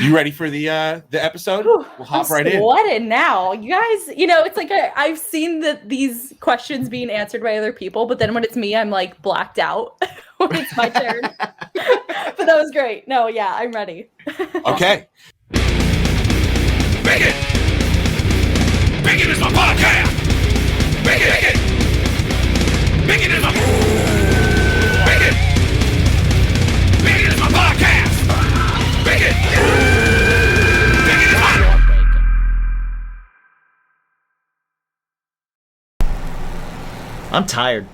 You ready for the episode? Whew, We'll hop I'm right in. sweating now. You guys, it's like I've seen these questions being answered by other people, but then when it's me, I'm like blacked out when it's my turn. But that was great. No, yeah, I'm ready. Okay. Bacon! Bacon is my podcast! Bacon! Bacon! Bacon is my... Bacon! Bacon is my podcast! Bacon! Bacon is my... I'm tired.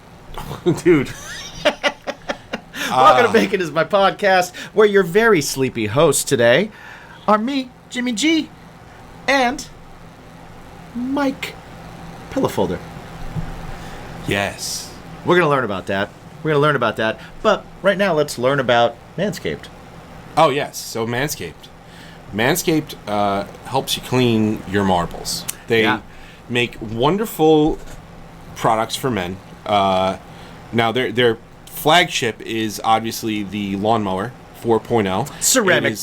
Dude. Welcome to Bacon is my podcast, where your very sleepy hosts today are me, Jimmy G, and Mike Pillowfolder. Yes. We're going to learn about that. But right now, let's learn about Manscaped. Oh, yes. So Manscaped. Manscaped helps you clean your marbles. They make wonderful products for men. Now, their flagship is obviously the Lawnmower 4.0. Ceramic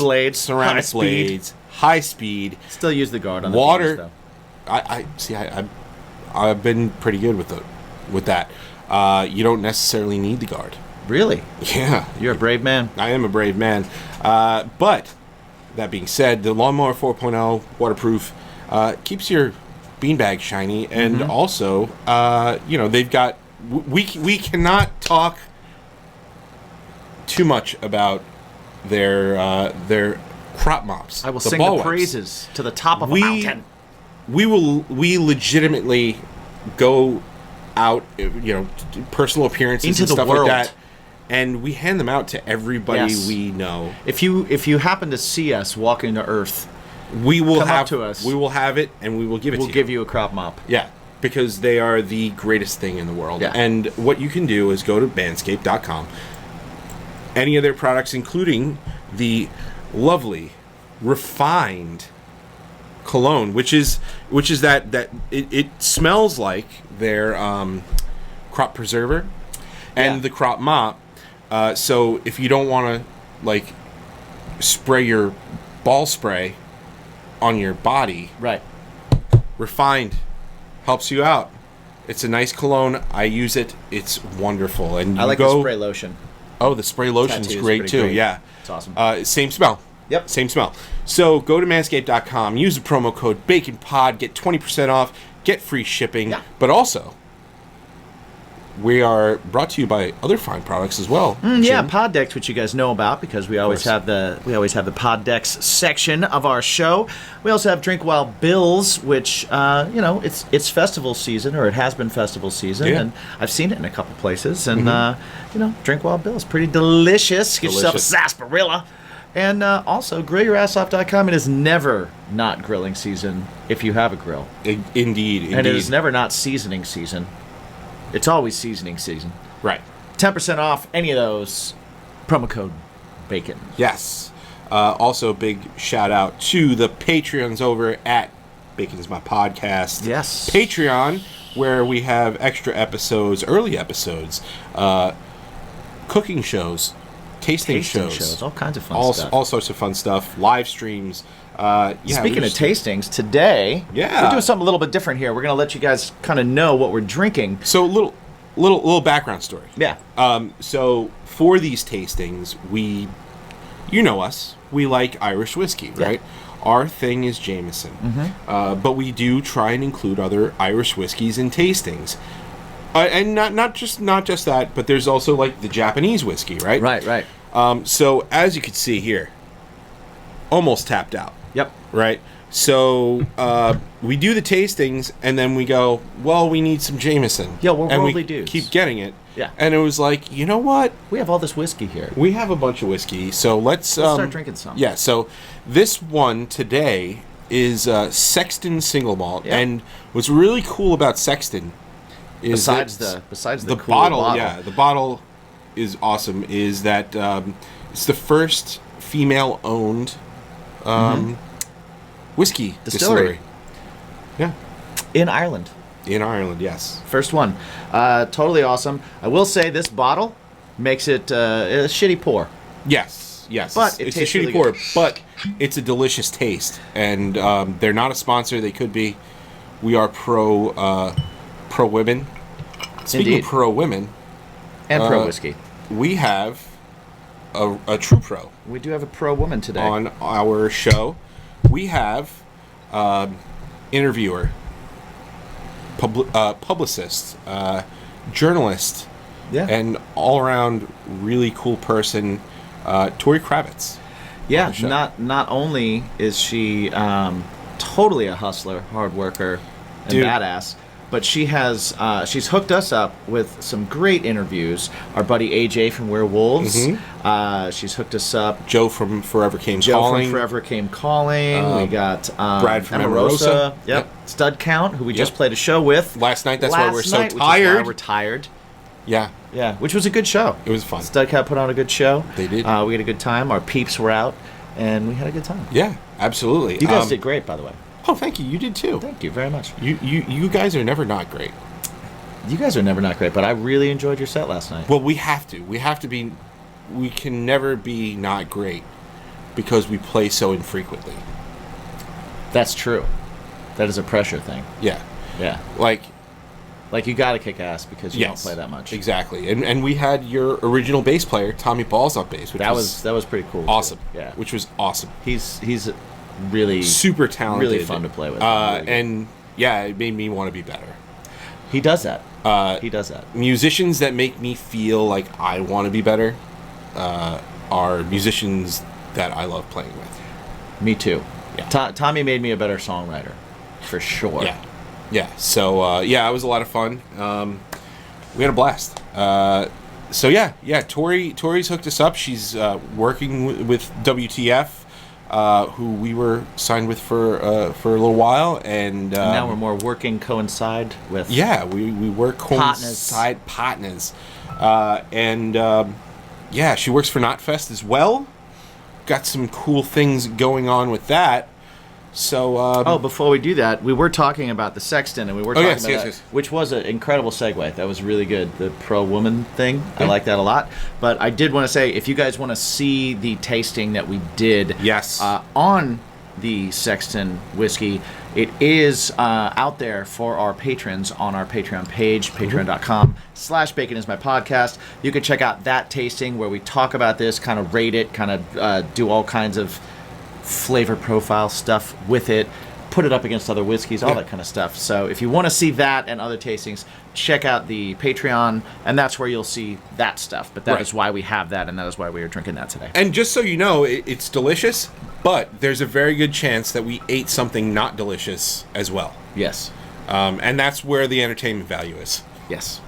blades. High speed. Still use the guard on water. the penis, though. I've been pretty good with that. You don't necessarily need the guard. Really? Yeah. You're a brave man. I am a brave man. But that being said, the Lawnmower 4.0 waterproof keeps your beanbag shiny, and also, they've got. We cannot talk too much about their crop mops. I will sing the praises to the top of a mountain. We legitimately go out, personal appearances into and the stuff world. like that, and we hand them out to everybody we know. If you happen to see us walking the earth, we will come have up to us. We will have it, and we will give it to you. We'll give you a crop mop. Yeah, because they are the greatest thing in the world. Yeah. And what you can do is go to manscaped.com. Any of their products, including the lovely, refined cologne, which is that it smells like their crop preserver and the crop mop. So if you don't want to spray your ball spray on your body, right? Refined helps you out. It's a nice cologne. I use it. It's wonderful. And I like the spray lotion. Oh, the spray lotion is great too. Great. Yeah, it's awesome. Same smell. Yep. Same smell. So go to manscaped.com, use the promo code BACONPOD, get 20% off, get free shipping. Yeah. But also, we are brought to you by other fine products as well. Pod Decks, which you guys know about because we always have the Pod Decks section of our show. We also have Drink While Bills, which it's festival season, or it has been festival season, and I've seen it in a couple places. And Drink While Bills, pretty delicious. Get yourself a sarsaparilla. And also, grillyourassoff.com. It is never not grilling season if you have a grill. Indeed. And it is never not seasoning season. It's always seasoning season. Right. 10% off any of those. Promo code BACON. Yes. Also, big shout out to the Patreons over at Bacon is My Podcast. Yes. Patreon, where we have extra episodes, early episodes, cooking shows, tasting shows, all kinds of fun stuff. All sorts of fun stuff, live streams. Speaking of tastings, today we're doing something a little bit different here. We're going to let you guys kind of know what we're drinking. So little background story. Yeah. So for these tastings, you know us, we like Irish whiskey, right? Our thing is Jameson, but we do try and include other Irish whiskeys in tastings. And not just that, but there's also like the Japanese whiskey, right? Right. So as you can see here, almost tapped out. Yep. Right. So we do the tastings, and then we go, well, we need some Jameson. Yeah, we're worldly we dudes. Keep getting it. Yeah. And it was like, you know what? We have all this whiskey here. We have a bunch of whiskey, so let's start drinking some. Yeah. So this one today is Sexton Single Malt, and what's really cool about Sexton is besides the cool bottle. Yeah, the bottle is awesome. Is that it's the first female-owned whiskey distillery. Yeah. In Ireland. In Ireland, yes. First one. Totally awesome. I will say this bottle makes it a shitty pour. Yes. But it's tastes a shitty really pour. good. But it's a delicious taste. And they're not a sponsor. They could be. We are pro women. Speaking Indeed. of pro women, And pro whiskey. we have a true pro We do have a pro woman today. on our show. We have interviewer, publicist, journalist, Yeah. and all-around really cool person, Tori Kravitz. Yeah, on the show. not only is she totally a hustler, hard worker, and Dude. badass, but she's hooked us up with some great interviews. Our buddy AJ from Werewolves, she's hooked us up. Joe from Forever Came Joe Calling. from Forever Came Calling. We got Brad from Emarosa. Emarosa. Yep. Yep. Stud Count, who we just Yep. played a show with Last night, that's why we're so night, which is why tired. we're tired. Yeah, Yeah, which was a good show. it was fun. Stud Count put on a good show. They did. We had a good time. Our peeps were out, and we had a good time. Yeah, absolutely. You guys did great, by the way. Oh, thank you. You did too. Thank you very much. You guys are never not great. You guys are never not great, but I really enjoyed your set last night. Well, we have to. We have to be. We can never be not great because we play so infrequently. That's true. That is a pressure thing. Yeah, Yeah. like Like, you got to kick ass because you yes, don't play that much. Exactly. And we had your original bass player, Tommy Balls, on bass, which That was pretty cool. too. awesome. Yeah. which was awesome. He's really Super talented, really fun to play with. Really good. and yeah, it made me want to be better. he does that. He does that. Musicians that make me feel like I want to be better are musicians that I love playing with. Me too. Yeah. Tommy made me a better songwriter, for sure. Yeah. So it was a lot of fun. We had a blast. Tori's hooked us up. She's working with WTF, who we were signed with for a little while, and Now we're more working coincide with. yeah, we work coincide partners, she works for Knotfest as well. Got some cool things going on with that. So Before we do that, we were talking about the sexton, and we were talking about that, yes. which was an incredible segue. That was really good. The pro-woman thing, I like that a lot. But I did want to say, if you guys want to see the tasting that we did Yes. on the Sexton whiskey, it is out there for our patrons on our Patreon page, patreon.com/baconismypodcast. You can check out that tasting where we talk about this, kind of rate it, kind of do all kinds of flavor profile stuff with it, put it up against other whiskeys, all that kind of stuff. So if you want to see that and other tastings, check out the Patreon, and that's where you'll see that stuff. But that is why we have that, and that is why we are drinking that today. And just so you know, it's delicious, but there's a very good chance that we ate something not delicious as well. Yes. And that's where the entertainment value is. Yes.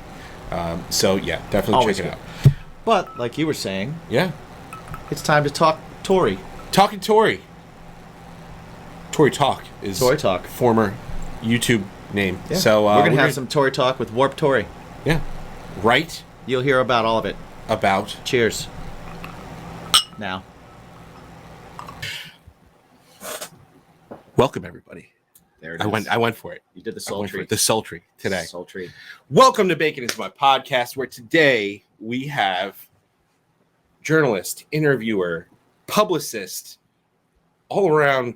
Definitely Always check it good. out. But, like you were saying, Yeah. it's time to talk Tori. Talking Tori. Tori Talk is Tori Talk. former YouTube name. Yeah. So we're going to have some Tori talk with Warp Tori. Yeah. Right You'll hear about all of it. about Cheers. Now. welcome everybody. There it I is. went for it. You did the I went for sultry. it. The sultry today. Sultry. Welcome to Bacon is My Podcast, where today we have journalist, interviewer, publicist, all around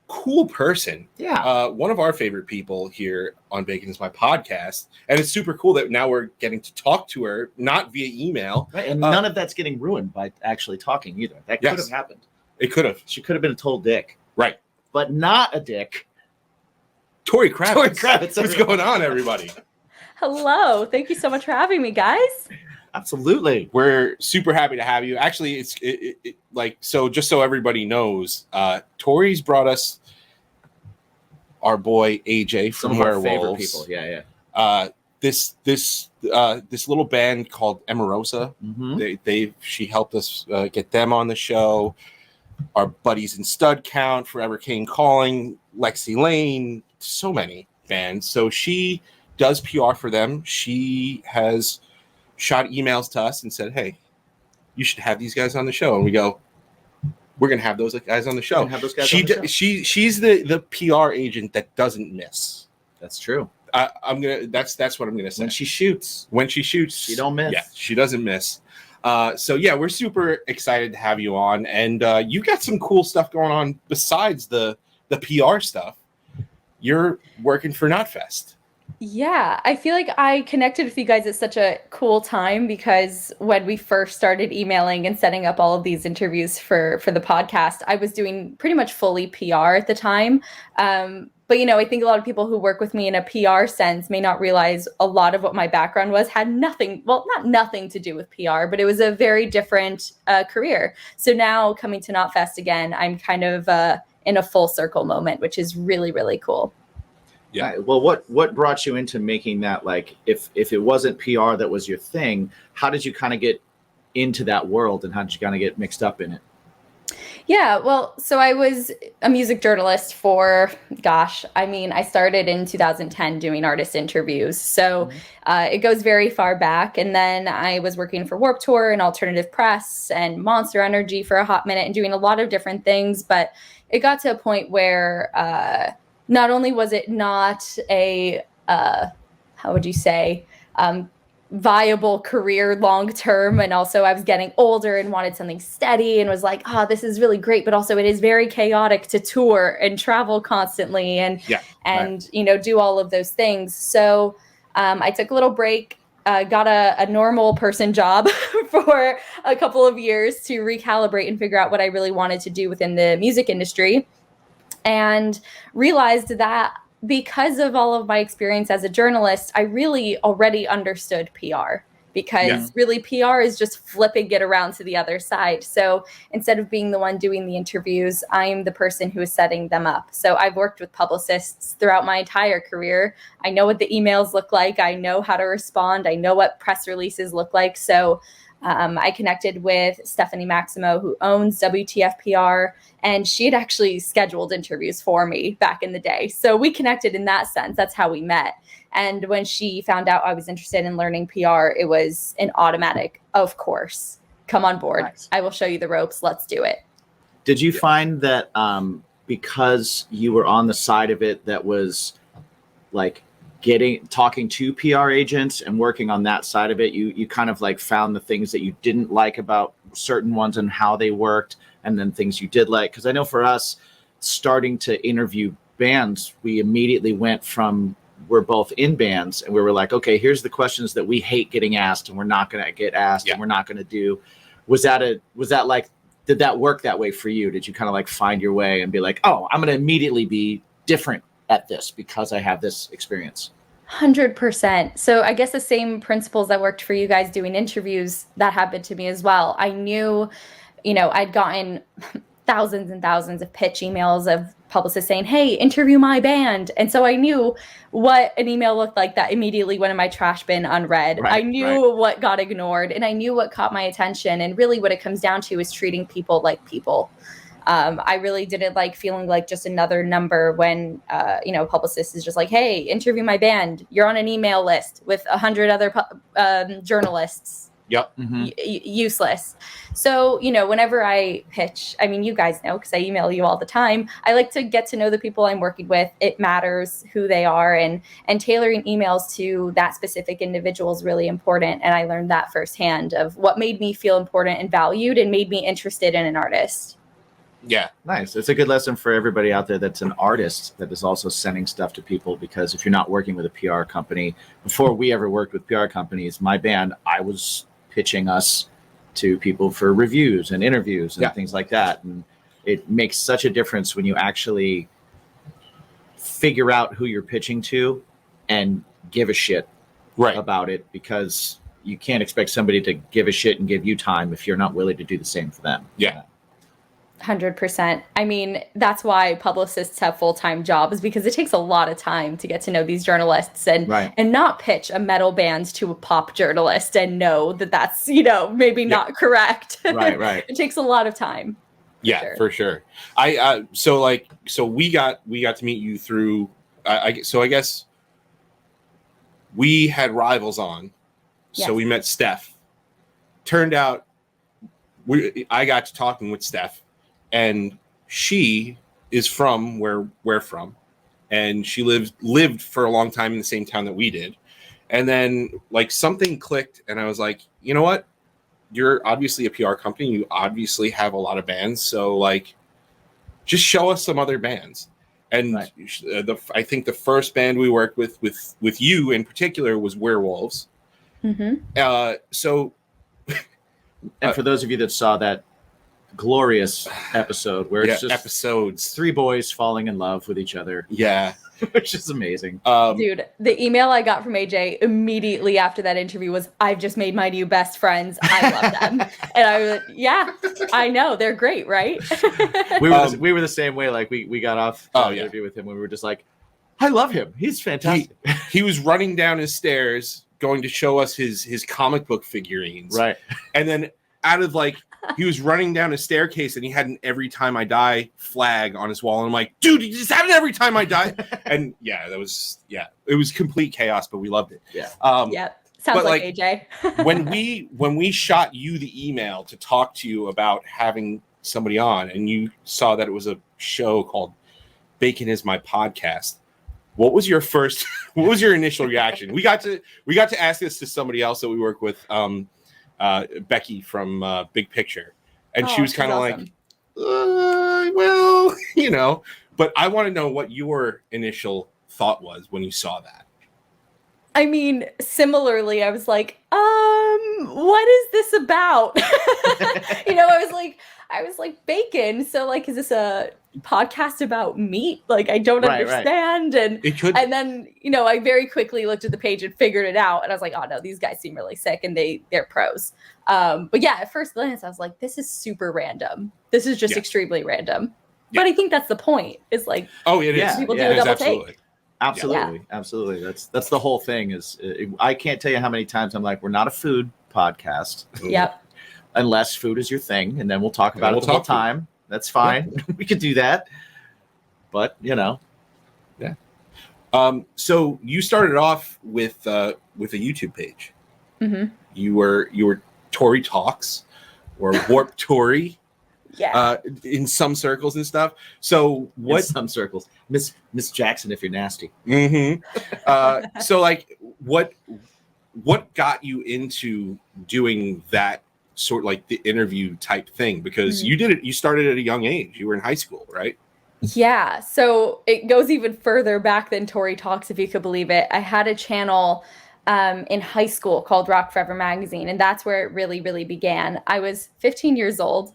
cool person. Yeah. One of our favorite people here on Bacon is My Podcast. And it's super cool that now we're getting to talk to her, not via email. Right, and none of that's getting ruined by actually talking either. That could Yes. have happened. It could have. She could have been a total dick, Right. but not a dick. Tori Kravitz. Tori Kravitz, What's going on, everybody? Hello. Thank you so much for having me, guys. Absolutely. We're super happy to have you. Actually, it's just so everybody knows, Tori's brought us our boy AJ Some from of our favorite Werewolves. people. Yeah. This little band called Emarosa. Mm-hmm. She helped us get them on the show. Our buddies in Stud Count, Forever Came Calling, Lexi Lane, so many bands. So she does PR for them. She has shot emails to us and said, "Hey, you should have these guys on the show." And we go, "We're gonna have those guys on the show." She's the PR agent that doesn't miss. That's true. That's what I'm gonna say. When she shoots, When she shoots, she don't miss. Yeah, she doesn't miss. So yeah, we're super excited to have you on, and you got some cool stuff going on besides the PR stuff. You're working for Knotfest. Yeah, I feel like I connected with you guys at such a cool time because when we first started emailing and setting up all of these interviews for the podcast, I was doing pretty much fully PR at the time. But I think a lot of people who work with me in a PR sense may not realize a lot of what my background was had nothing, well, not nothing to do with PR, but it was a very different career. So now coming to Knotfest again, I'm kind of in a full circle moment, which is really, really cool. Yeah. Well, what brought you into making that, like, if it wasn't PR that was your thing, how did you kind of get into that world and how did you kind of get mixed up in it? Yeah, well, so I was a music journalist for, I started in 2010 doing artist interviews. So it goes very far back. And then I was working for Warped Tour and Alternative Press and Monster Energy for a hot minute and doing a lot of different things. But it got to a point where not only was it not a, viable career long term, and also I was getting older and wanted something steady and was like, this is really great, but also it is very chaotic to tour and travel constantly and do all of those things. So I took a little break, got a normal person job for a couple of years to recalibrate and figure out what I really wanted to do within the music industry, and realized that because of all of my experience as a journalist, I really already understood PR, because really PR is just flipping it around to the other side. So instead of being the one doing the interviews, I'm the person who is setting them up. So I've worked with publicists throughout my entire career. I know what the emails look like. I know how to respond. I know what press releases look like. So I connected with Stephanie Maximo, who owns WTF PR, and she had actually scheduled interviews for me back in the day. So we connected in that sense. That's how we met. And when she found out I was interested in learning PR, it was an automatic, of course, come on board. Nice. I will show you the ropes. Let's do it. Did you find that because you were on the side of it that was like talking to PR agents and working on that side of it, you kind of like found the things that you didn't like about certain ones and how they worked, and then things you did like? Because I know for us, starting to interview bands, we immediately went from, we're both in bands and we were like, okay, here's the questions that we hate getting asked and we're not going to get asked and we're not going to do. Did that work that way for you? Did you kind of like find your way and be like, oh, I'm going to immediately be different at this because I have this experience? 100%. So I guess the same principles that worked for you guys doing interviews, that happened to me as well. I knew, I'd gotten thousands and thousands of pitch emails of publicists saying, hey, interview my band. And so I knew what an email looked like that immediately went in my trash bin unread. I knew what got ignored, and I knew what caught my attention. And really what it comes down to is treating people like people. I really didn't like feeling like just another number when, publicist is just like, hey, interview my band. You're on an email list with 100 other journalists. Yep. Useless. So, whenever I pitch, you guys know, because I email you all the time, I like to get to know the people I'm working with. It matters who they are, and tailoring emails to that specific individual is really important. And I learned that firsthand of what made me feel important and valued and made me interested in an artist. Yeah. Nice. It's a good lesson for everybody out there that's an artist that is also sending stuff to people, because if you're not working with a PR company, before we ever worked with PR companies, my band, I was pitching us to people for reviews and interviews and things like that. And it makes such a difference when you actually figure out who you're pitching to and give a shit about it, because you can't expect somebody to give a shit and give you time if you're not willing to do the same for them. Yeah. 100%. That's why publicists have full-time jobs, because it takes a lot of time to get to know these journalists and not pitch a metal band to a pop journalist and know that that's, maybe not correct. Right. It takes a lot of time. Yeah, for sure. So we got to meet you through, I guess we had rivals on. So we met Steph. Turned out I got to talking with Steph. And she is from where we're from, and she lived for a long time in the same town that we did. And then like something clicked, and I was like, you know what? you're obviously a PR company. You obviously have a lot of bands. So like, just show us some other bands. And Right. I think the first band we worked with you in particular was Werewolves. So, And for those of you that saw that glorious episode where it's just episodes, 3 boys falling in love with each other, yeah, which is amazing. Dude, the email I got from AJ immediately after that interview was, "I've just made my new best friends. I love them." And I was like, yeah, I know. They're great, right? We were the same way. Like we got off the interview with him when we were just like, I love him. He's fantastic. He was running down his stairs going to show us his comic book figurines. Right. And then out of like, he was running down a staircase and he had an "Every Time I Die" flag on his wall. And I'm like, dude, you just had an "Every Time I Die." And it was complete chaos, but we loved it. Yeah. Sounds like AJ. when we shot you the email to talk to you about having somebody on, and you saw that it was a show called Bacon Is My Podcast, what was your initial reaction? We got to ask this to somebody else that we work with, Becky from Big Picture, and she was kind of awesome. like, well, you know, but I want to know what your initial thought was when you saw that. I mean, similarly, I was like, what is this about? I was like, bacon. So like, is this a podcast about meat? Like, I don't understand. And it could. And then, I very quickly looked at the page and figured it out. And I was like, oh no, these guys seem really sick and they're pros. But yeah, at first glance, I was like, this is super random. This is just extremely random. Yeah. But I think that's the point. Is like, it is. People do a double take. Absolutely. That's the whole thing. Is I can't tell you how many times I'm like, we're not a food podcast. Yep. Unless food is your thing, and then we'll talk about it the whole time. That's fine. Yeah. We could do that. But yeah. So you started off with a YouTube page. Mm-hmm. You were Tori Talks or Warp Tori. Yeah. In some circles and stuff. So what? In some circles, Miss Jackson, if you're nasty. Mm-hmm. So like, what got you into doing that sort of like the interview type thing? Because you started at a young age. You were in high school, right? Yeah. So it goes even further back than Tori Talks, if you could believe it. I had a channel in high school called Rock Forever Magazine, and that's where it really, really began. I was 15 years old.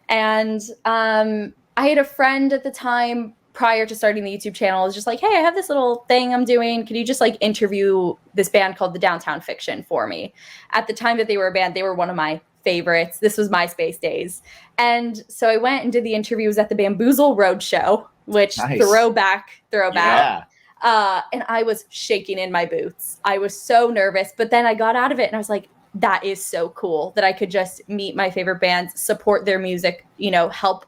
And I had a friend at the time prior to starting the YouTube channel. It was just like, hey, I have this little thing I'm doing. Can you just like interview this band called the Downtown Fiction for me? At the time that they were a band, they were one of my favorites. This was MySpace days. And so I went and did the interviews at the Bamboozle Roadshow, which throwback. Yeah. And I was shaking in my boots. I was so nervous, but then I got out of it and I was like, that is so cool that I could just meet my favorite bands, support their music, help,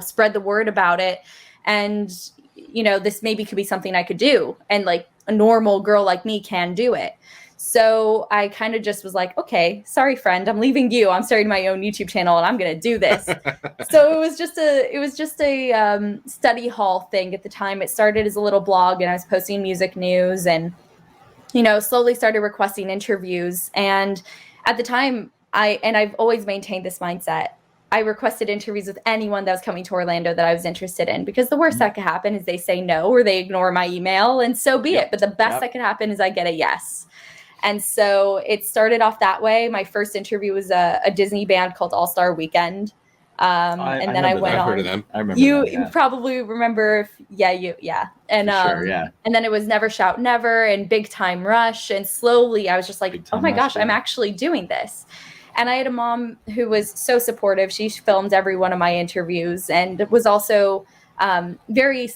spread the word about it. And, this maybe could be something I could do. And like a normal girl like me can do it. So I kind of just was like, okay, sorry, friend, I'm leaving you. I'm starting my own YouTube channel and I'm going to do this. So it was just a study hall thing at the time. It started as a little blog and I was posting music news and slowly started requesting interviews. And at the time, I've always maintained this mindset. I requested interviews with anyone that was coming to Orlando that I was interested in, because the worst that could happen is they say no or they ignore my email, and so be it. But the best that could happen is I get a yes. And so it started off that way. My first interview was a Disney band called All Star Weekend. And then I went on. I've heard of them. I remember you probably remember. And and then it was Never Shout Never and Big Time Rush. And slowly I was just like, oh my gosh, I'm actually doing this. And I had a mom who was so supportive. She filmed every one of my interviews and was also very,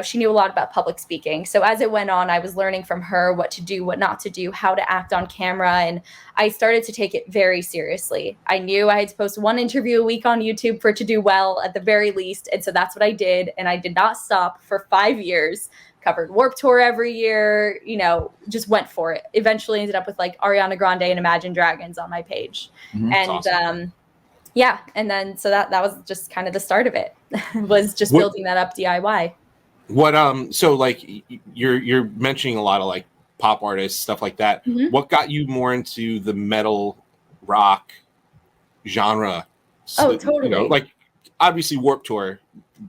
she knew a lot about public speaking. So as it went on, I was learning from her what to do, what not to do, how to act on camera. And I started to take it very seriously. I knew I had to post one interview a week on YouTube for it to do well at the very least. And so that's what I did. And I did not stop for 5 years, covered Warped Tour every year, just went for it. Eventually ended up with like Ariana Grande and Imagine Dragons on my page. Mm-hmm. And awesome. And then so that was just kind of the start of it. Was just building that up DIY. What so like you're mentioning a lot of like pop artists, stuff like that. Mm-hmm. What got you more into the metal rock genre. Oh, You totally. know, like obviously Warped Tour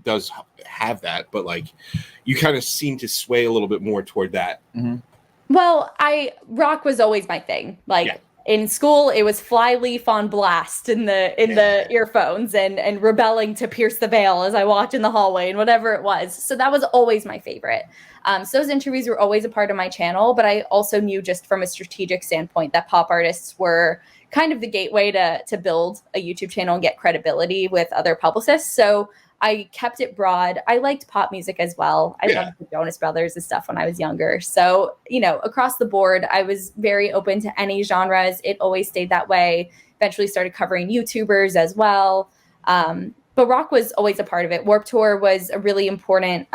does have that, but like you kind of seem to sway a little bit more toward that. Well, rock was always my thing. Like in school, it was Flyleaf on blast in the earphones and rebelling to Pierce the Veil as I walked in the hallway and whatever it was. So that was always my favorite. So those interviews were always a part of my channel, but I also knew just from a strategic standpoint that pop artists were kind of the gateway to build a YouTube channel and get credibility with other publicists. So I kept it broad. I liked pop music as well. I loved the Jonas Brothers and stuff when I was younger. So, you know, across the board, I was very open to any genres. It always stayed that way. Eventually started covering YouTubers as well. But rock was always a part of it. Warped Tour was a really important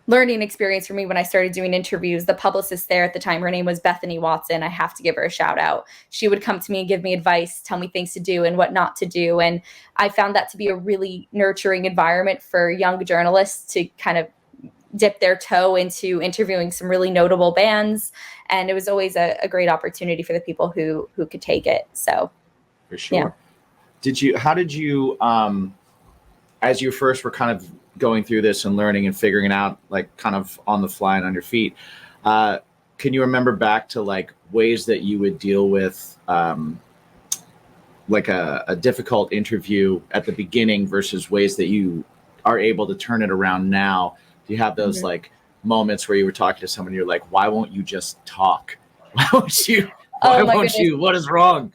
learning experience for me when I started doing interviews. The publicist there at the time, her name was Bethany Watson. I have to give her a shout out. She would come to me and give me advice, tell me things to do and what not to do. And I found that to be a really nurturing environment for young journalists to kind of dip their toe into interviewing some really notable bands. And it was always a great opportunity for the people who could take it. So for sure. Yeah. How did you, as you first were kind of going through this and learning and figuring it out, like kind of on the fly and on your feet, can you remember back to like ways that you would deal with like a difficult interview at the beginning versus ways that you are able to turn it around now? Do you have those like moments where you were talking to someone, you're like, why won't you just talk? Why won't you? What is wrong?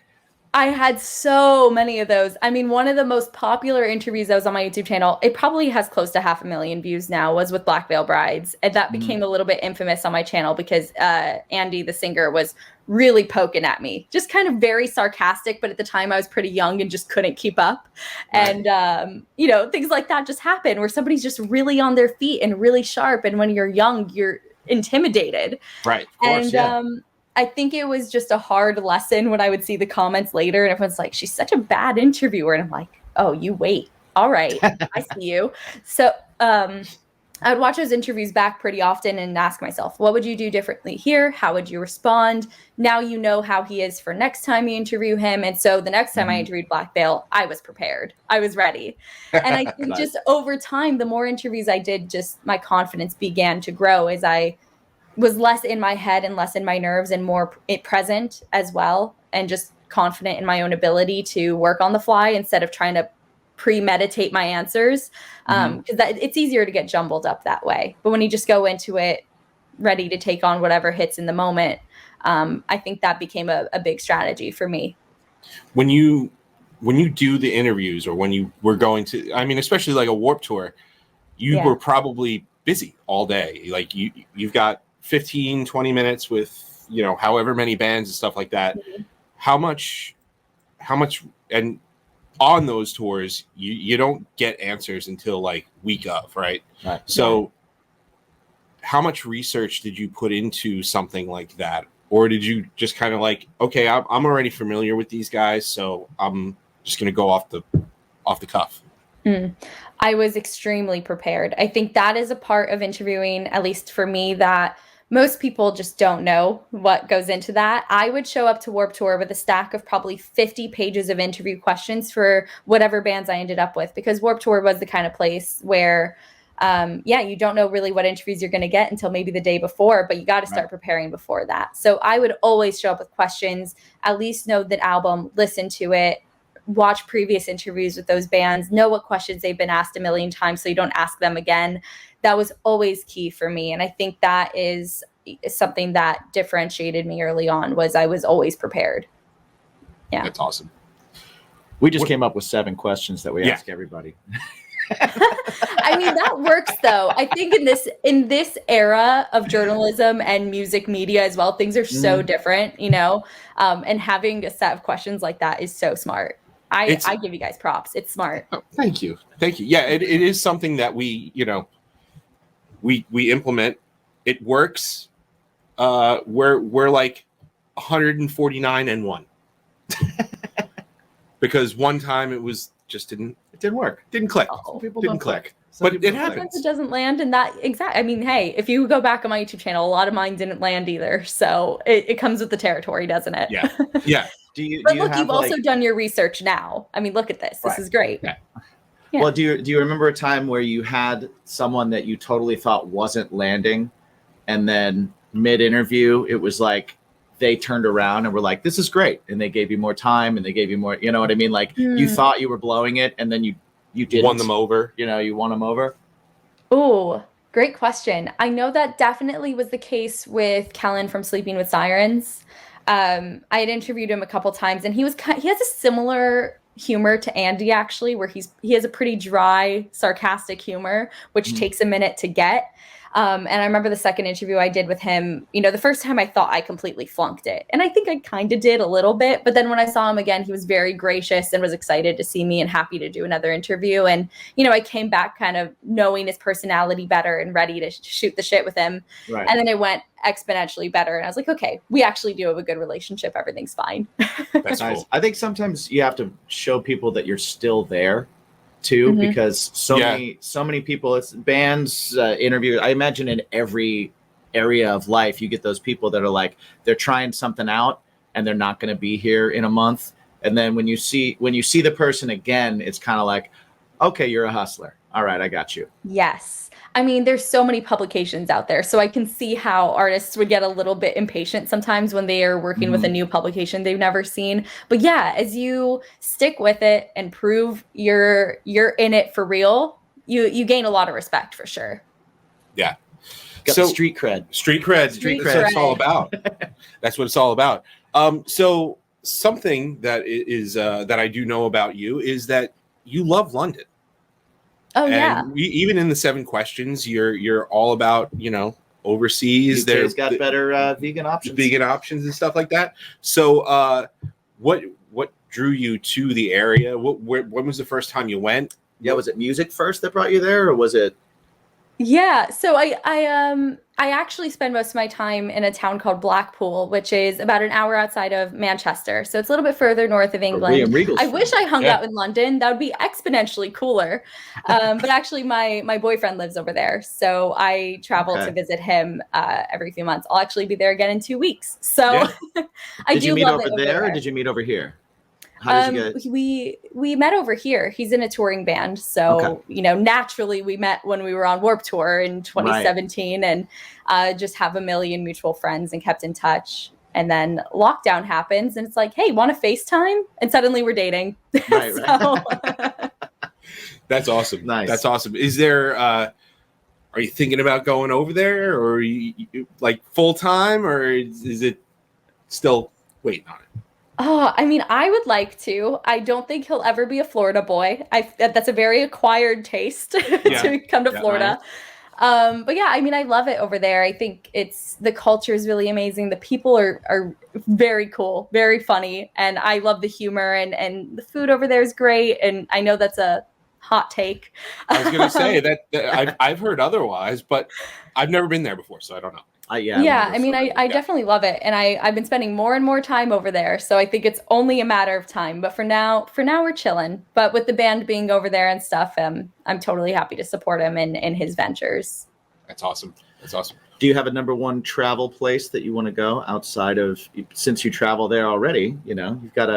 I had so many of those. I mean, one of the most popular interviews that was on my YouTube channel, it probably has close to 500,000 views now, was with Black Veil Brides. And that became a little bit infamous on my channel because Andy, the singer, was really poking at me. Just kind of very sarcastic, but at the time I was pretty young and just couldn't keep up. Right. And, you know, things like that just happen where somebody's just really on their feet and really sharp. And when you're young, you're intimidated. Right. Of course, and I think it was just a hard lesson when I would see the comments later and everyone's like, she's such a bad interviewer. And I'm like, oh, you wait. All right. I see you. So I would watch those interviews back pretty often and ask myself, what would you do differently here? How would you respond? Now you know how he is for next time you interview him. And so the next time I interviewed Black Veil, I was prepared. I was ready. And I think just over time, the more interviews I did, just my confidence began to grow as I was less in my head and less in my nerves and more present as well. And just confident in my own ability to work on the fly instead of trying to premeditate my answers. Because it's easier to get jumbled up that way. But when you just go into it ready to take on whatever hits in the moment, I think that became a big strategy for me. When you do the interviews or when you were going to, I mean, especially like a Warped Tour, you were probably busy all day. Like you've got 15, 20 minutes with, you know, however many bands and stuff like that. How much, and on those tours, you don't get answers until like week of, right? So how much research did you put into something like that? Or did you just kind of like, okay, I'm already familiar with these guys, so I'm just going to go off the cuff? I was extremely prepared. I think that is a part of interviewing, at least for me, that most people just don't know what goes into that. I would show up to Warped Tour with a stack of probably 50 pages of interview questions for whatever bands I ended up with, because Warped Tour was the kind of place where, you don't know really what interviews you're going to get until maybe the day before, but you got to start preparing before that. So I would always show up with questions, at least know the album, listen to it, watch previous interviews with those bands, know what questions they've been asked a million times so you don't ask them again. That was always key for me. And I think that is something that differentiated me early on, was I was always prepared. Yeah. That's awesome. We just came up with 7 questions that we ask everybody. I mean, that works though. I think in this era of journalism and music media as well, things are so different, you know, and having a set of questions like that is so smart. I give you guys props. It's smart. Oh, thank you. Yeah, it is something that we, you know, we implement. It works. We're like 149 and 1. Because one time it didn't work. Didn't click. People didn't click. But it Sometimes happens. it doesn't land in that exact. I mean, hey, if you go back on my YouTube channel, a lot of mine didn't land either. So it comes with the territory, doesn't it? Yeah. Yeah. But look, you've also done your research now. I mean, look at this. This Right. is great. Yeah. Yeah. Well, do you remember a time where you had someone that you totally thought wasn't landing, and then mid-interview it was like they turned around and were like, "This is great," and they gave you more time and they gave you more. You know what I mean? Like you thought you were blowing it, and then you didn't. Won them over. You know, you won them over. Oh, great question. I know that definitely was the case with Kellen from Sleeping with Sirens. I had interviewed him a couple times, and he has a similar humor to Andy, actually, where he has a pretty dry, sarcastic humor, which takes a minute to get. And I remember the second interview I did with him, you know, the first time I thought I completely flunked it. And I think I kind of did a little bit. But then when I saw him again, he was very gracious and was excited to see me and happy to do another interview. And, you know, I came back kind of knowing his personality better and ready to shoot the shit with him. Right. And then it went exponentially better. And I was like, okay, we actually do have a good relationship. Everything's fine. That's Nice. cool. I think sometimes you have to show people that you're still there too, because so many people, it's bands, interview. I imagine in every area of life, you get those people that are like, they're trying something out and they're not going to be here in a month. And then when you see the person again, it's kind of like, okay, you're a hustler. All right, I got you. Yes. I mean, there's so many publications out there, so I can see how artists would get a little bit impatient sometimes when they are working with a new publication they've never seen. But yeah, as you stick with it and prove you're in it for real, you gain a lot of respect for sure. Yeah. Got the street cred. Street cred. Street That's what it's cred. all about. That's what it's all about. So something that is that I do know about you is that you love London. Oh yeah. And even in the 7 questions, you're all about, you know, overseas. There's got better vegan options and stuff like that. So what drew you to the area? When was the first time you went? Yeah, was it music first that brought you there, or was it? Yeah, so I actually spend most of my time in a town called Blackpool, which is about an hour outside of Manchester. So it's a little bit further north of England. I wish I hung out in London. That would be exponentially cooler. But actually, my boyfriend lives over there, so I travel to visit him every few months. I'll actually be there again in 2 weeks. So Did you meet over there, or did you meet over here? How did you get... We met over here. He's in a touring band, so you know, naturally we met when we were on Warped Tour in 2017, and just have a million mutual friends and kept in touch. And then lockdown happens, and it's like, hey, want to FaceTime? And suddenly we're dating. Right. That's awesome. Nice. That's awesome. Is there? Are you thinking about going over there, or are you like full time, or is it still waiting on it? Oh, I mean, I would like to. I don't think he'll ever be a Florida boy. That's a very acquired taste to come to Florida. Right. But yeah, I mean, I love it over there. I think the culture is really amazing. The people are very cool, very funny, and I love the humor, and the food over there is great. And I know that's a hot take. I was going to say that I've heard otherwise, but I've never been there before, so I don't know. I mean, I definitely love it, and I've been spending more and more time over there, so I think it's only a matter of time. But for now we're chilling. But with the band being over there and stuff, I'm totally happy to support him in his ventures. That's awesome. That's awesome. Do you have a number one travel place that you want to go outside of, since you travel there already? You know, you've got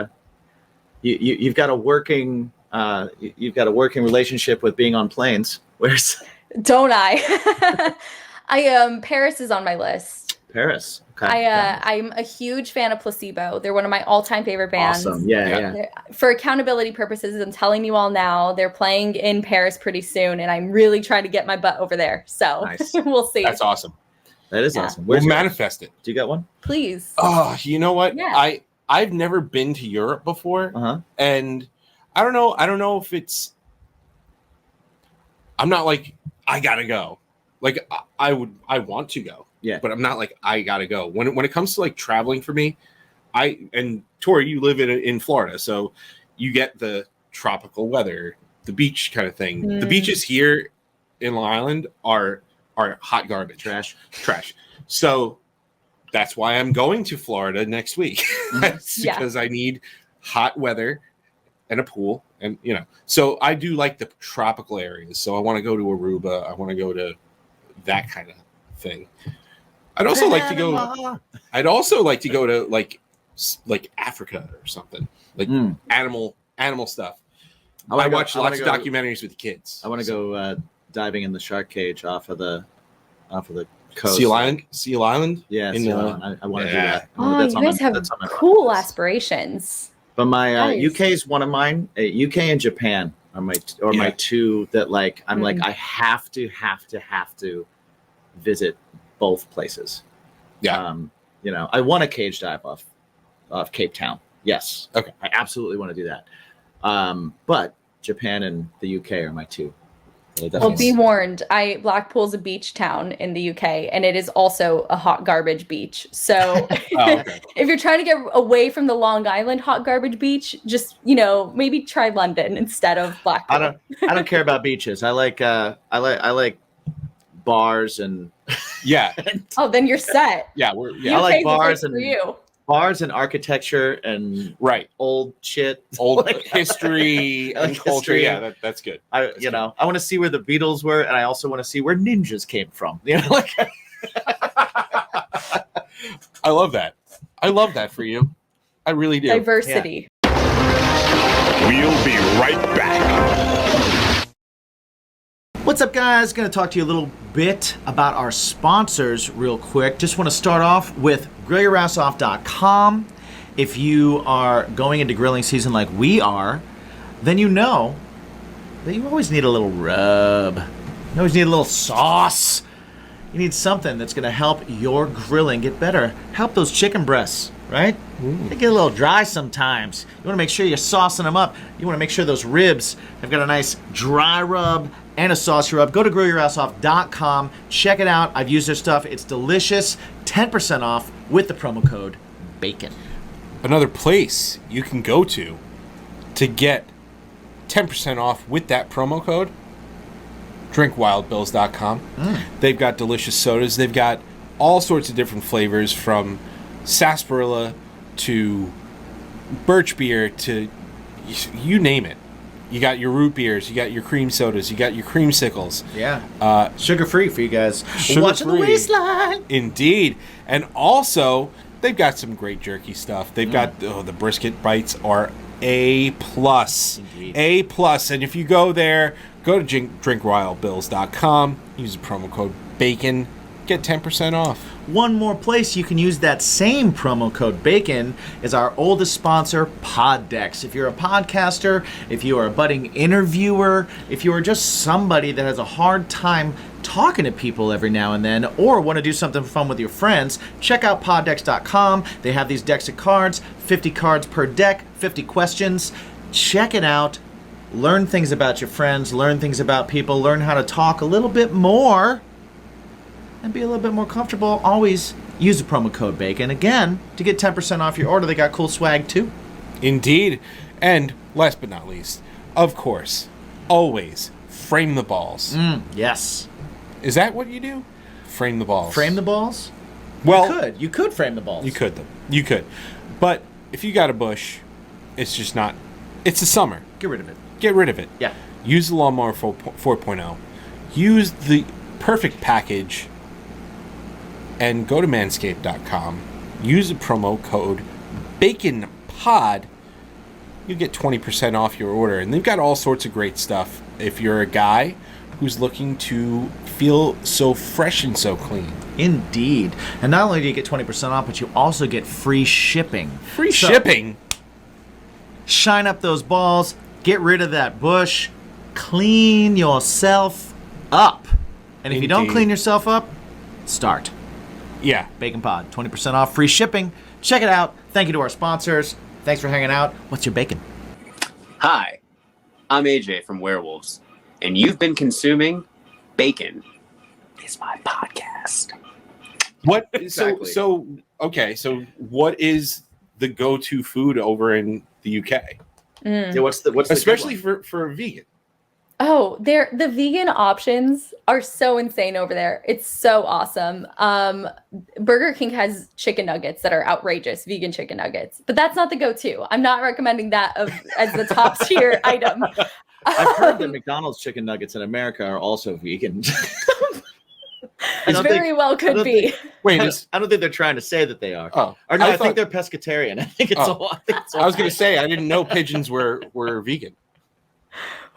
a working relationship with being on planes. Don't I? Paris is on my list. Paris. Okay. I'm a huge fan of Placebo. They're one of my all-time favorite bands. Awesome. Yeah. For accountability purposes, I'm telling you all now, they're playing in Paris pretty soon, and I'm really trying to get my butt over there. So nice. We'll see. That's awesome. That is awesome. We'll manifest it. Do you got one? Please. Oh, you know what? Yeah. I've never been to Europe before, and I don't know if it's. I'm not like I gotta go. Like I want to go, but I'm not like I gotta go. When it comes to like traveling for me, and Tori, you live in Florida, so you get the tropical weather, the beach kind of thing. The beaches here in Long Island are hot garbage, trash. So that's why I'm going to Florida next week. That's because I need hot weather and a pool And so I do like the tropical areas. So I want to go to Aruba. I want to go to that kind of thing. I'd also like to go. I'd also like to go to like Africa or something, like animal stuff. I watch lots of documentaries with kids. I want to go diving in the shark cage off of the coast. Seal Island. Yeah, Seal Island. I want to do that. Oh, you guys have cool aspirations. But my UK is one of mine. UK and Japan are my two that like I'm like I have to visit both places. Yeah. I want a cage dive off Cape Town. Yes. Okay. I absolutely want to do that. But Japan and the UK are my two. Well, be warned. Blackpool's a beach town in the UK, and it is also a hot garbage beach. So if you're trying to get away from the Long Island hot garbage beach, just maybe try London instead of Blackpool. I don't care about beaches. I like bars and oh, then you're set. Yeah, I like bars and for you. Bars and architecture and old shit, old history and culture. Yeah, that's good. I want to see where the Beatles were, and I also want to see where ninjas came from. I love that. I love that for you. I really do. Diversity. Yeah. We'll be right back. What's up, guys? Going to talk to you a little bit about our sponsors real quick. Just want to start off with grillyourassoff.com. If you are going into grilling season like we are, then you know that you always need a little rub. You always need a little sauce. You need something that's going to help your grilling get better. Help those chicken breasts, right? They get a little dry sometimes. You want to make sure you're saucing them up. You want to make sure those ribs have got a nice dry rub and a saucy rub. Go to grillyourassoff.com. Check it out. I've used their stuff. It's delicious. 10% off with the promo code BACON. Another place you can go to get 10% off with that promo code, drinkwildbills.com. They've got delicious sodas. They've got all sorts of different flavors, from sarsaparilla to birch beer to you name it. You got your root beers, you got your cream sodas, you got your creamsicles. Yeah. Sugar-free for you guys. Watching the waistline. Indeed. And also, they've got some great jerky stuff. They've got the brisket bites are A+. Indeed. A+. And if you go there, go to drinkwildbills.com, use the promo code BACON, get 10% off. One more place you can use that same promo code BACON is our oldest sponsor, Poddex. If you're a podcaster, if you are a budding interviewer, if you are just somebody that has a hard time talking to people every now and then, or want to do something fun with your friends, check out poddex.com. They have these decks of cards, 50 cards per deck, 50 questions. Check it out. Learn things about your friends, learn things about people, learn how to talk a little bit more and be a little bit more comfortable. Always use the promo code BACON. Again, to get 10% off your order. They got cool swag too. Indeed. And last but not least, of course, always frame the balls. Yes. Is that what you do? Frame the balls. Frame the balls? Well, you could frame the balls. You could. But if you got a bush, it's just not. It's the summer. Get rid of it. Yeah. Use the Lawnmower 4.0. Use the perfect package and go to manscaped.com. Use the promo code BACONPOD. You get 20% off your order. And they've got all sorts of great stuff if you're a guy who's looking to feel so fresh and so clean. Indeed. And not only do you get 20% off, but you also get free shipping. Free shipping? Shine up those balls. Get rid of that bush. Clean yourself up. And if you don't clean yourself up, start. Yeah. Bacon Pod, 20% off, free shipping. Check it out. Thank you to our sponsors. Thanks for hanging out. What's your bacon? Hi, I'm AJ from Werewolves, and you've been consuming Bacon is my podcast. What? Exactly. So what is the go-to food over in the UK? Yeah, what's the especially for a vegan? Oh, the vegan options are so insane over there. It's so awesome. Burger King has chicken nuggets that are outrageous, vegan chicken nuggets, but that's not the go-to. I'm not recommending that as the top tier item. I've heard that McDonald's chicken nuggets in America are also vegan. Very well could be. Wait, I don't think they're trying to say that they are. Oh, Or no, I thought- think they're pescatarian. I think it's all. I was going to say I didn't know pigeons were vegan.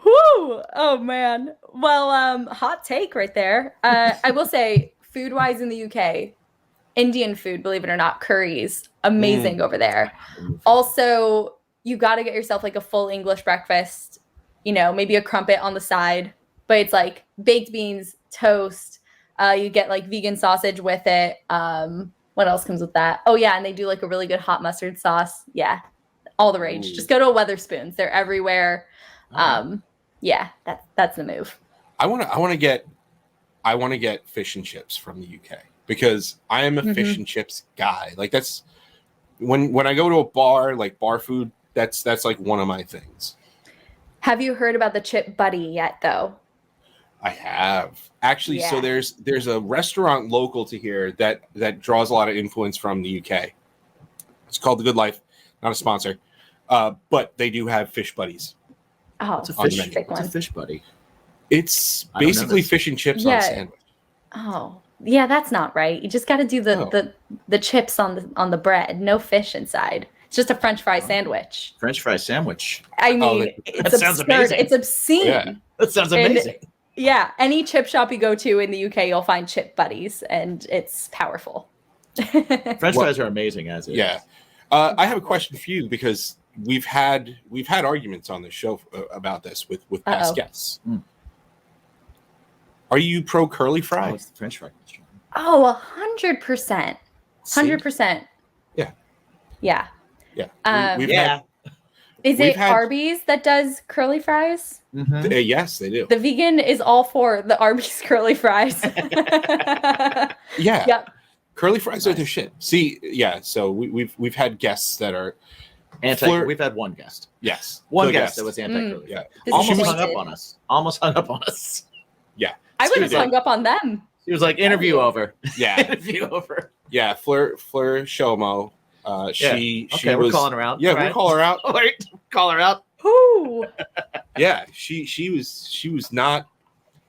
Whoo! Oh man. Well, hot take right there. I will say, food-wise in the UK, Indian food, believe it or not, curries, amazing over there. Also, you got to get yourself like a full English breakfast. Maybe a crumpet on the side, but it's like baked beans, toast. You get like vegan sausage with it. What else comes with that? Oh yeah, and they do like a really good hot mustard sauce. Yeah, all the rage. Ooh. Just go to a Weatherspoons. They're everywhere. Yeah, that's the move. I want to get fish and chips from the UK because I am a fish and chips guy. Like that's when I go to a bar, like bar food, that's like one of my things. Have you heard about the Chip Buddy yet, though? I have actually. Yeah. So there's a restaurant local to here that draws a lot of influence from the UK. It's called The Good Life, not a sponsor, but they do have fish buddies. Oh, It's a On the fish. menu. It's a fish buddy. It's I don't know basically this. fish and chips on Yeah. a sandwich. Oh, yeah, that's not right. You just got to do the chips on the bread, no fish inside. It's just a French fry sandwich. French fry sandwich. I mean, it's that sounds absurd. amazing. It's obscene. Yeah. That sounds And- amazing. Yeah, any chip shop you go to in the UK, you'll find Chip Buddies, and it's powerful. French Well, fries are amazing as is. Yeah. I have a question for you because we've had arguments on this show about this with past Uh-oh. guests. Are you pro curly Oh, fry? it's the French fry. Oh, 100%. 100%. Yeah. Yeah. Yeah. We've Yeah. Is We've it had- Arby's that does curly fries? Mhm. yes, they do. The vegan is all for the Arby's curly fries. Yeah. Yep. Curly fries are Nice. their shit. See, yeah. So we've had guests that are We've had one guest. yes, One the guest that was anti-curly. Yeah. Almost hung Disappointed. up on us. Almost hung up on us. I would have Excuse me. hung up on them. He was like, interview over. Yeah. Interview over. Yeah. Fleur Shomo. She Okay, was we're calling her out. Yeah, All we'll right. call her out. All right. Call her out. Whoo! Yeah, she was not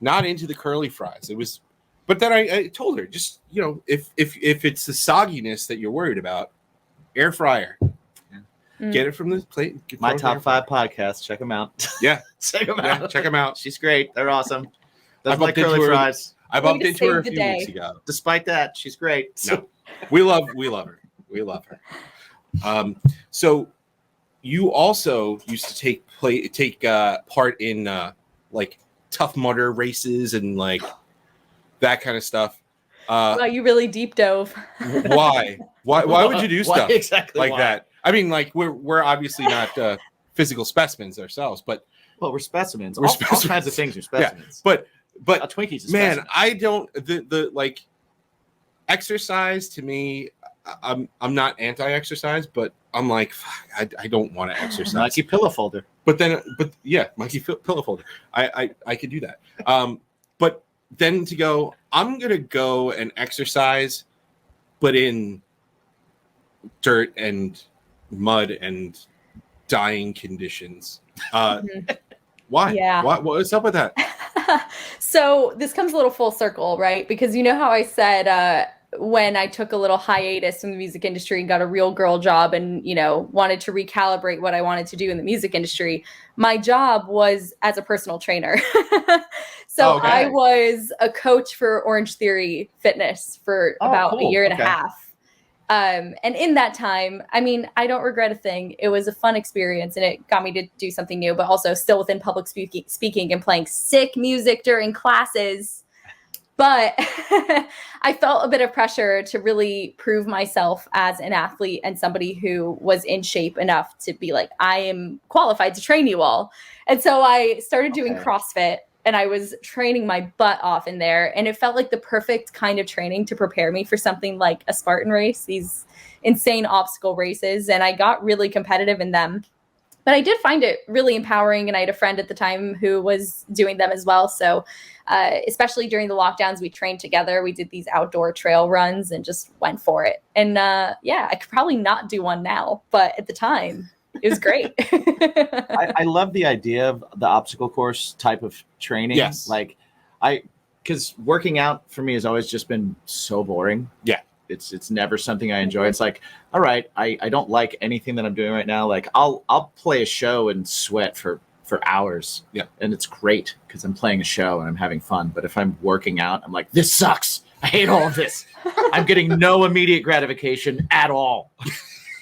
into the curly fries. It was, but then I told her just if it's the sogginess that you're worried about, air fryer. Mm. Get it from the plate. My top 5 podcasts. Check them out. Yeah. Check them Yeah, out. check them out. She's great. They're awesome. I Doesn't like bumped into curly her- fries. I Way bumped to into her a save the few day. weeks ago. Despite that, she's great. No, we love her. We love her. So you also used to take part in like Tough Mudder races and like that kind of stuff. Wow, you really deep dove. Why? Why would you do Why stuff exactly like why? that? I mean, like we're obviously not physical specimens ourselves, but Well, we're specimens. We're all specimens. kinds of things are specimens. but A Twinkie's a man, specimen. I don't the like exercise to me. I'm not anti-exercise, but I'm like fuck, I don't want to exercise. Nike pillow folder. But yeah, Mikey pillow folder. I could do that. But then to go, I'm gonna go and exercise, but in dirt and mud and dying conditions. Why? Yeah. What's up with that? So this comes a little full circle, right? Because you know how I said when I took a little hiatus from the music industry and got a real girl job and, wanted to recalibrate what I wanted to do in the music industry, my job was as a personal trainer. So Okay. I was a coach for Orange Theory Fitness for Oh, about a cool. year and Okay. a half. And in that time, I mean, I don't regret a thing. It was a fun experience and it got me to do something new, but also still within public speaking and playing sick music during classes. But I felt a bit of pressure to really prove myself as an athlete and somebody who was in shape enough to be like, I am qualified to train you all. And so I started doing Okay. CrossFit and I was training my butt off in there. And it felt like the perfect kind of training to prepare me for something like a Spartan race, these insane obstacle races. And I got really competitive in them. But I did find it really empowering, and I had a friend at the time who was doing them as well. So especially during the lockdowns, we trained together. We did these outdoor trail runs and just went for it. And yeah, I could probably not do one now, but at the time, it was great. I love the idea of the obstacle course type of training. Yes. Like because working out for me has always just been so boring. Yeah. It's never something I enjoy. It's like, all right, I don't like anything that I'm doing right now. Like I'll play a show and sweat for hours. Yeah. And it's great because I'm playing a show and I'm having fun. But if I'm working out, I'm like, this sucks. I hate all of this. I'm getting no immediate gratification at all.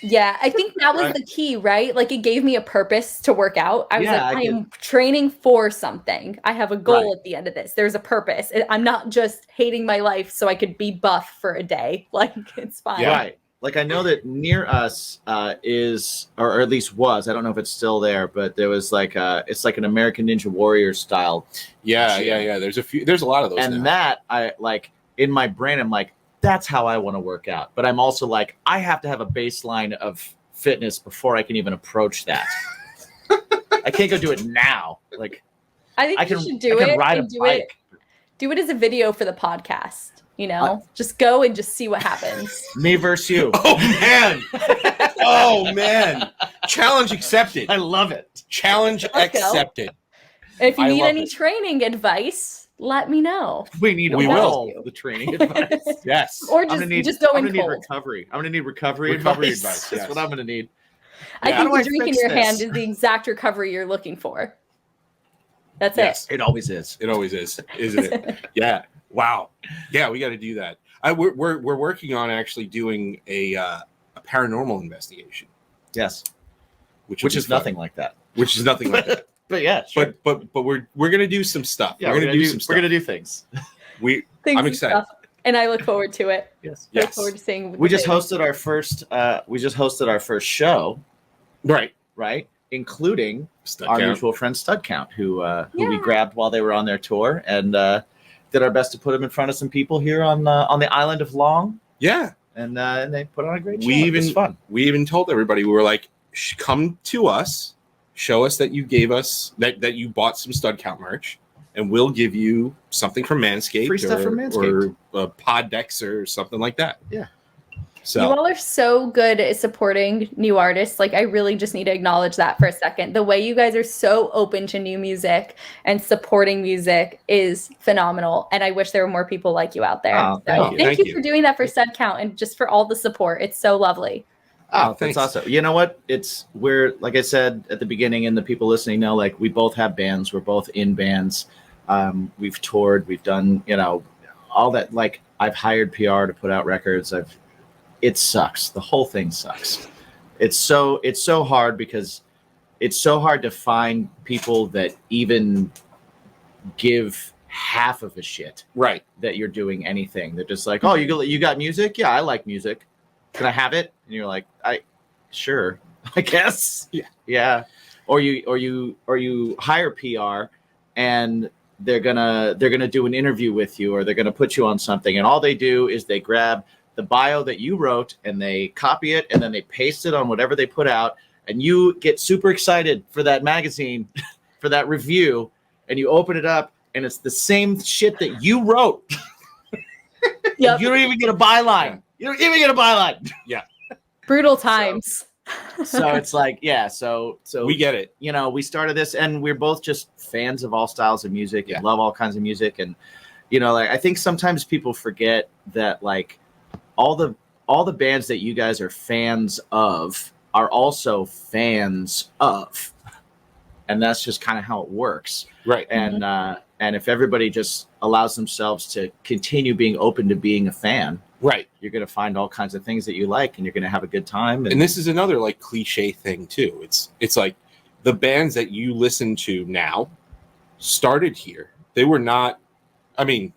Yeah, I think that was the key, right? Like it gave me a purpose to work out. I was like, I am training for something. I have a goal at the end of this. There's a purpose. I'm not just hating my life so I could be buff for a day. Like it's fine. Yeah. Right. Like I know that near us is, or at least was, I don't know if it's still there, but there was like it's like an American Ninja Warrior style. Yeah. gym. There's a lot of those. And now. that I like in my brain, I'm like, that's how I want to work out. But I'm also like, I have to have a baseline of fitness before I can even approach that. I can't go do it now. Like I think you should do it. Ride a bike. Do it as a video for the podcast. You know, just go and just see what happens. Me versus you. Oh man! Oh man! Challenge accepted. I love it. Challenge accepted. If you need any training advice, let me know. We will. The training advice. Yes. Or just go in cold. Recovery. I'm gonna need recovery advice. Yes. That's what I'm gonna need. I think the drink in your hand is the exact recovery you're looking for. That's it. It always is. It always is, isn't it? Yeah. Wow. Yeah, we got to do that. We're working on actually doing a paranormal investigation. Yes. Which is nothing like that. Which is nothing like that. But yeah, sure. But we're gonna do some stuff. Yeah, we're gonna do some stuff. We're gonna do things. I'm excited. And I look forward to it. Yes. I look forward to seeing. We just hosted our first show. Right. Including our mutual friend Stud Count, who we grabbed while they were on their tour, and did our best to put them in front of some people here on the island of Long. Yeah. And they put on a great show. It was fun. We even told everybody, we were like, come to us, show us that you gave us that you bought some Stud Count merch, and we'll give you something from Manscaped, free stuff from Manscaped, or pod decks or something like that. Yeah. So you all are so good at supporting new artists. Like I really just need to acknowledge that for a second. The way you guys are so open to new music and supporting music is phenomenal. And I wish there were more people like you out there. Oh, thank you for doing that for Stud Count and just for all the support. It's so lovely. Oh, that's awesome. You know what? We're like I said at the beginning, and the people listening know, like we both have bands. We're both in bands. We've toured. We've done, all that. Like I've hired PR to put out records. It sucks. The whole thing sucks. It's so hard because it's so hard to find people that even give half of a shit. Right. That you're doing anything. They're just like, oh, you got music? Yeah, I like music. Can I have it? And you're like, sure, I guess. Yeah. Yeah. Or you hire PR and they're gonna do an interview with you, or they're gonna put you on something, and all they do is they grab the bio that you wrote and they copy it and then they paste it on whatever they put out, and you get super excited for that magazine, for that review, and you open it up and it's the same shit that you wrote. Yep. You don't even get a byline. You don't even get a byline. Yeah. Brutal times. So it's like, yeah, so we get it. We started this and we're both just fans of all styles of music and love all kinds of music. And, like I think sometimes people forget that like all the bands that you guys are fans of are also fans of. And that's just kind of how it works. Right. And and if everybody just allows themselves to continue being open to being a fan, right, you're going to find all kinds of things that you like, and you're going to have a good time. And this is another like cliche thing too. It's like the bands that you listen to now started here. They were not, I mean,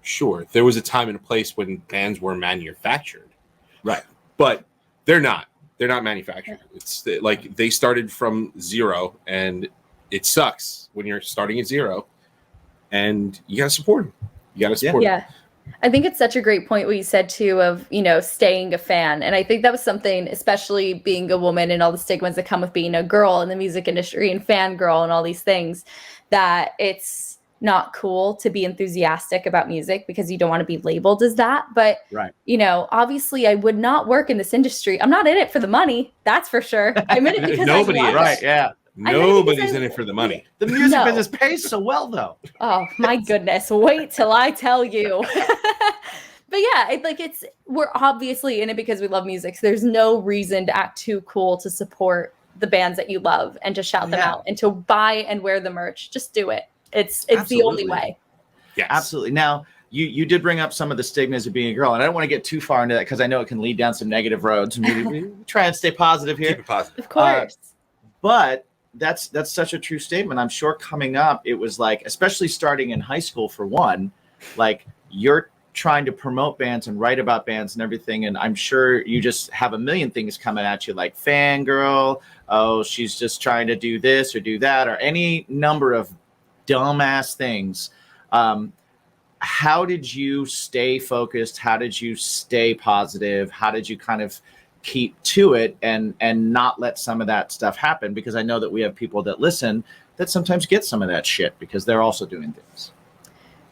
sure, there was a time and a place when bands were manufactured. Right. But they're not manufactured. It's like they started from zero, and it sucks when you're starting at zero, and you got to support them. You got to support them. I think it's such a great point what you said too of, staying a fan. And I think that was something, especially being a woman and all the stigmas that come with being a girl in the music industry and fangirl and all these things, that it's not cool to be enthusiastic about music because you don't want to be labeled as that. But, Right. Obviously I would not work in this industry. I'm not in it for the money. That's for sure. I'm in it because Nobody I love is. it. Right, yeah. Nobody's in it for the money. The music No. business pays so well, though. Oh my goodness. Wait till I tell you. But yeah, we're obviously in it because we love music. So there's no reason to act too cool to support the bands that you love and to shout them out and to buy and wear the merch. Just do it. It's the only way. Yes. Absolutely. Now, you did bring up some of the stigmas of being a girl, and I don't want to get too far into that because I know it can lead down some negative roads. And we try and stay positive here. Keep it positive. Of course. But that's such a true statement. I'm sure coming up, it was like, especially starting in high school for one, like you're trying to promote bands and write about bands and everything. And I'm sure you just have a million things coming at you like fangirl. Oh, she's just trying to do this or do that, or any number of dumbass things. How did you stay focused? How did you stay positive? How did you kind of keep to it and not let some of that stuff happen? Because I know that we have people that listen that sometimes get some of that shit because they're also doing things.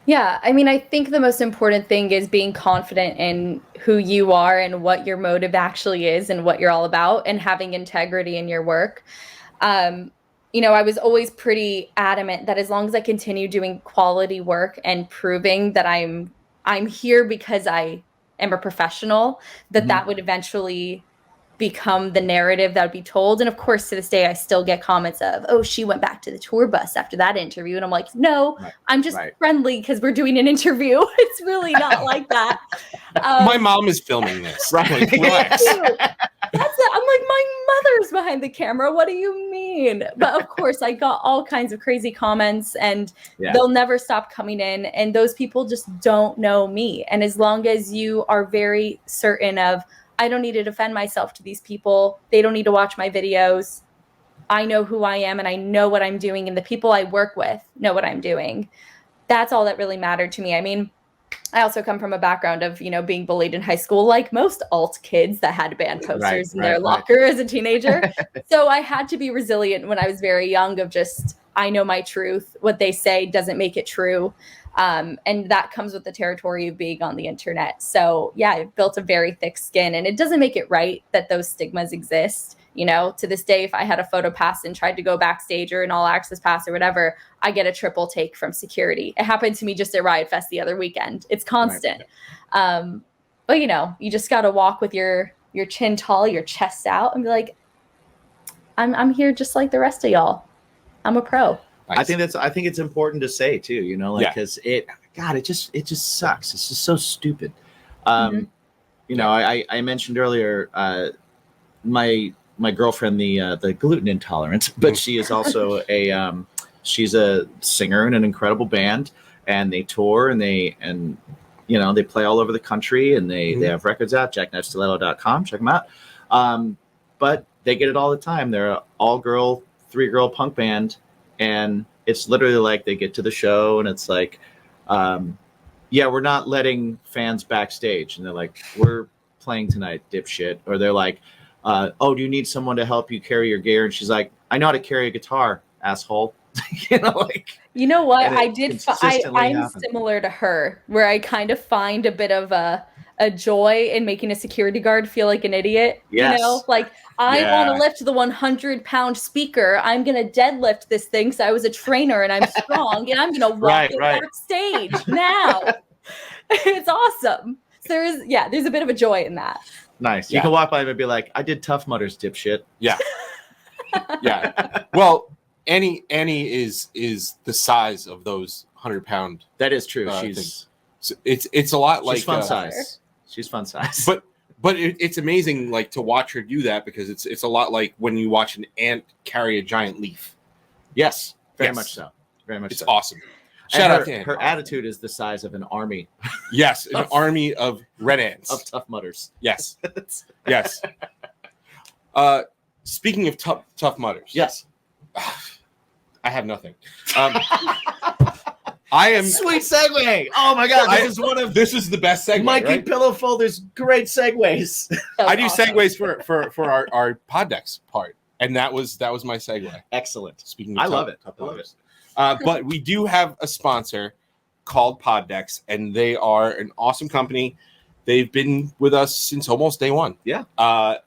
Yeah, I mean, I think the most important thing is being confident in who you are and what your motive actually is and what you're all about, and having integrity in your work. I was always pretty adamant that as long as I continue doing quality work and proving that I'm here because I am a professional, that would eventually become the narrative that would be told. And of course, to this day, I still get comments of, oh, she went back to the tour bus after that interview. And I'm like, no, I'm just friendly because we're doing an interview. It's really not like that. My mom is filming this. Right. Like, relax. I'm like, my mother's behind the camera. What do you mean? But of course, I got all kinds of crazy comments, and they'll never stop coming in. And those people just don't know me. And as long as you are very certain of, I don't need to defend myself to these people. They don't need to watch my videos. I know who I am and I know what I'm doing, and the people I work with know what I'm doing. That's all that really mattered to me. I mean, I also come from a background of, being bullied in high school, like most alt kids that had band posters in their locker as a teenager. So I had to be resilient when I was very young of just, I know my truth. What they say doesn't make it true. And that comes with the territory of being on the internet. So yeah, I've built a very thick skin, and it doesn't make it right that those stigmas exist. To this day, if I had a photo pass and tried to go backstage or an all access pass or whatever, I get a triple take from security. It happened to me just at Riot Fest the other weekend. It's constant. Right. But you just got to walk with your chin tall, your chest out, and be like, I'm here just like the rest of y'all. I'm a pro. Nice. I think it's important to say too, because it just sucks. It's just so stupid. I mentioned earlier, my girlfriend, the gluten intolerant, but she is also she's a singer in an incredible band, and they tour and they play all over the country, and they have records out, jackknifestiletto.com, check them out. But they get it all the time. They're an all-girl, 3-girl punk band. And it's literally like they get to the show and it's like, we're not letting fans backstage. And they're like, we're playing tonight, dipshit. Or they're like, do you need someone to help you carry your gear? And she's like, I know how to carry a guitar, asshole. You know what? I'm similar to her, where I kind of find a bit of a joy in making a security guard feel like an idiot. Yes. I want to lift the 100-pound speaker. I'm going to deadlift this thing because I was a trainer and I'm strong, and I'm going to walk it backstage now. It's awesome. So there's a bit of a joy in that. Nice. You can walk by them and be like, I did Tough Mudders, dipshit. Yeah. Yeah. Well, Annie is the size of those 100-pound. That is true. It's a lot like fun size. She's fun size. But it's amazing, like, to watch her do that, because it's a lot like when you watch an ant carry a giant leaf. Yes, very much so. Very much. It's so. Awesome. Shout out to Annie. Her attitude is the size of an army. Yes, an army of red ants. Of Tough Mudders. Yes. Yes. Speaking of tough mudders. Yes. I have nothing. I am. Sweet segue. Oh my God, This is the best segue. Mikey right? Pillow Folder's great segues. I do segues for our pod decks part, and that was my segue. Excellent. Speaking of I love it. But we do have a sponsor called Poddex, and they are an awesome company. They've been with us since almost day one. Yeah.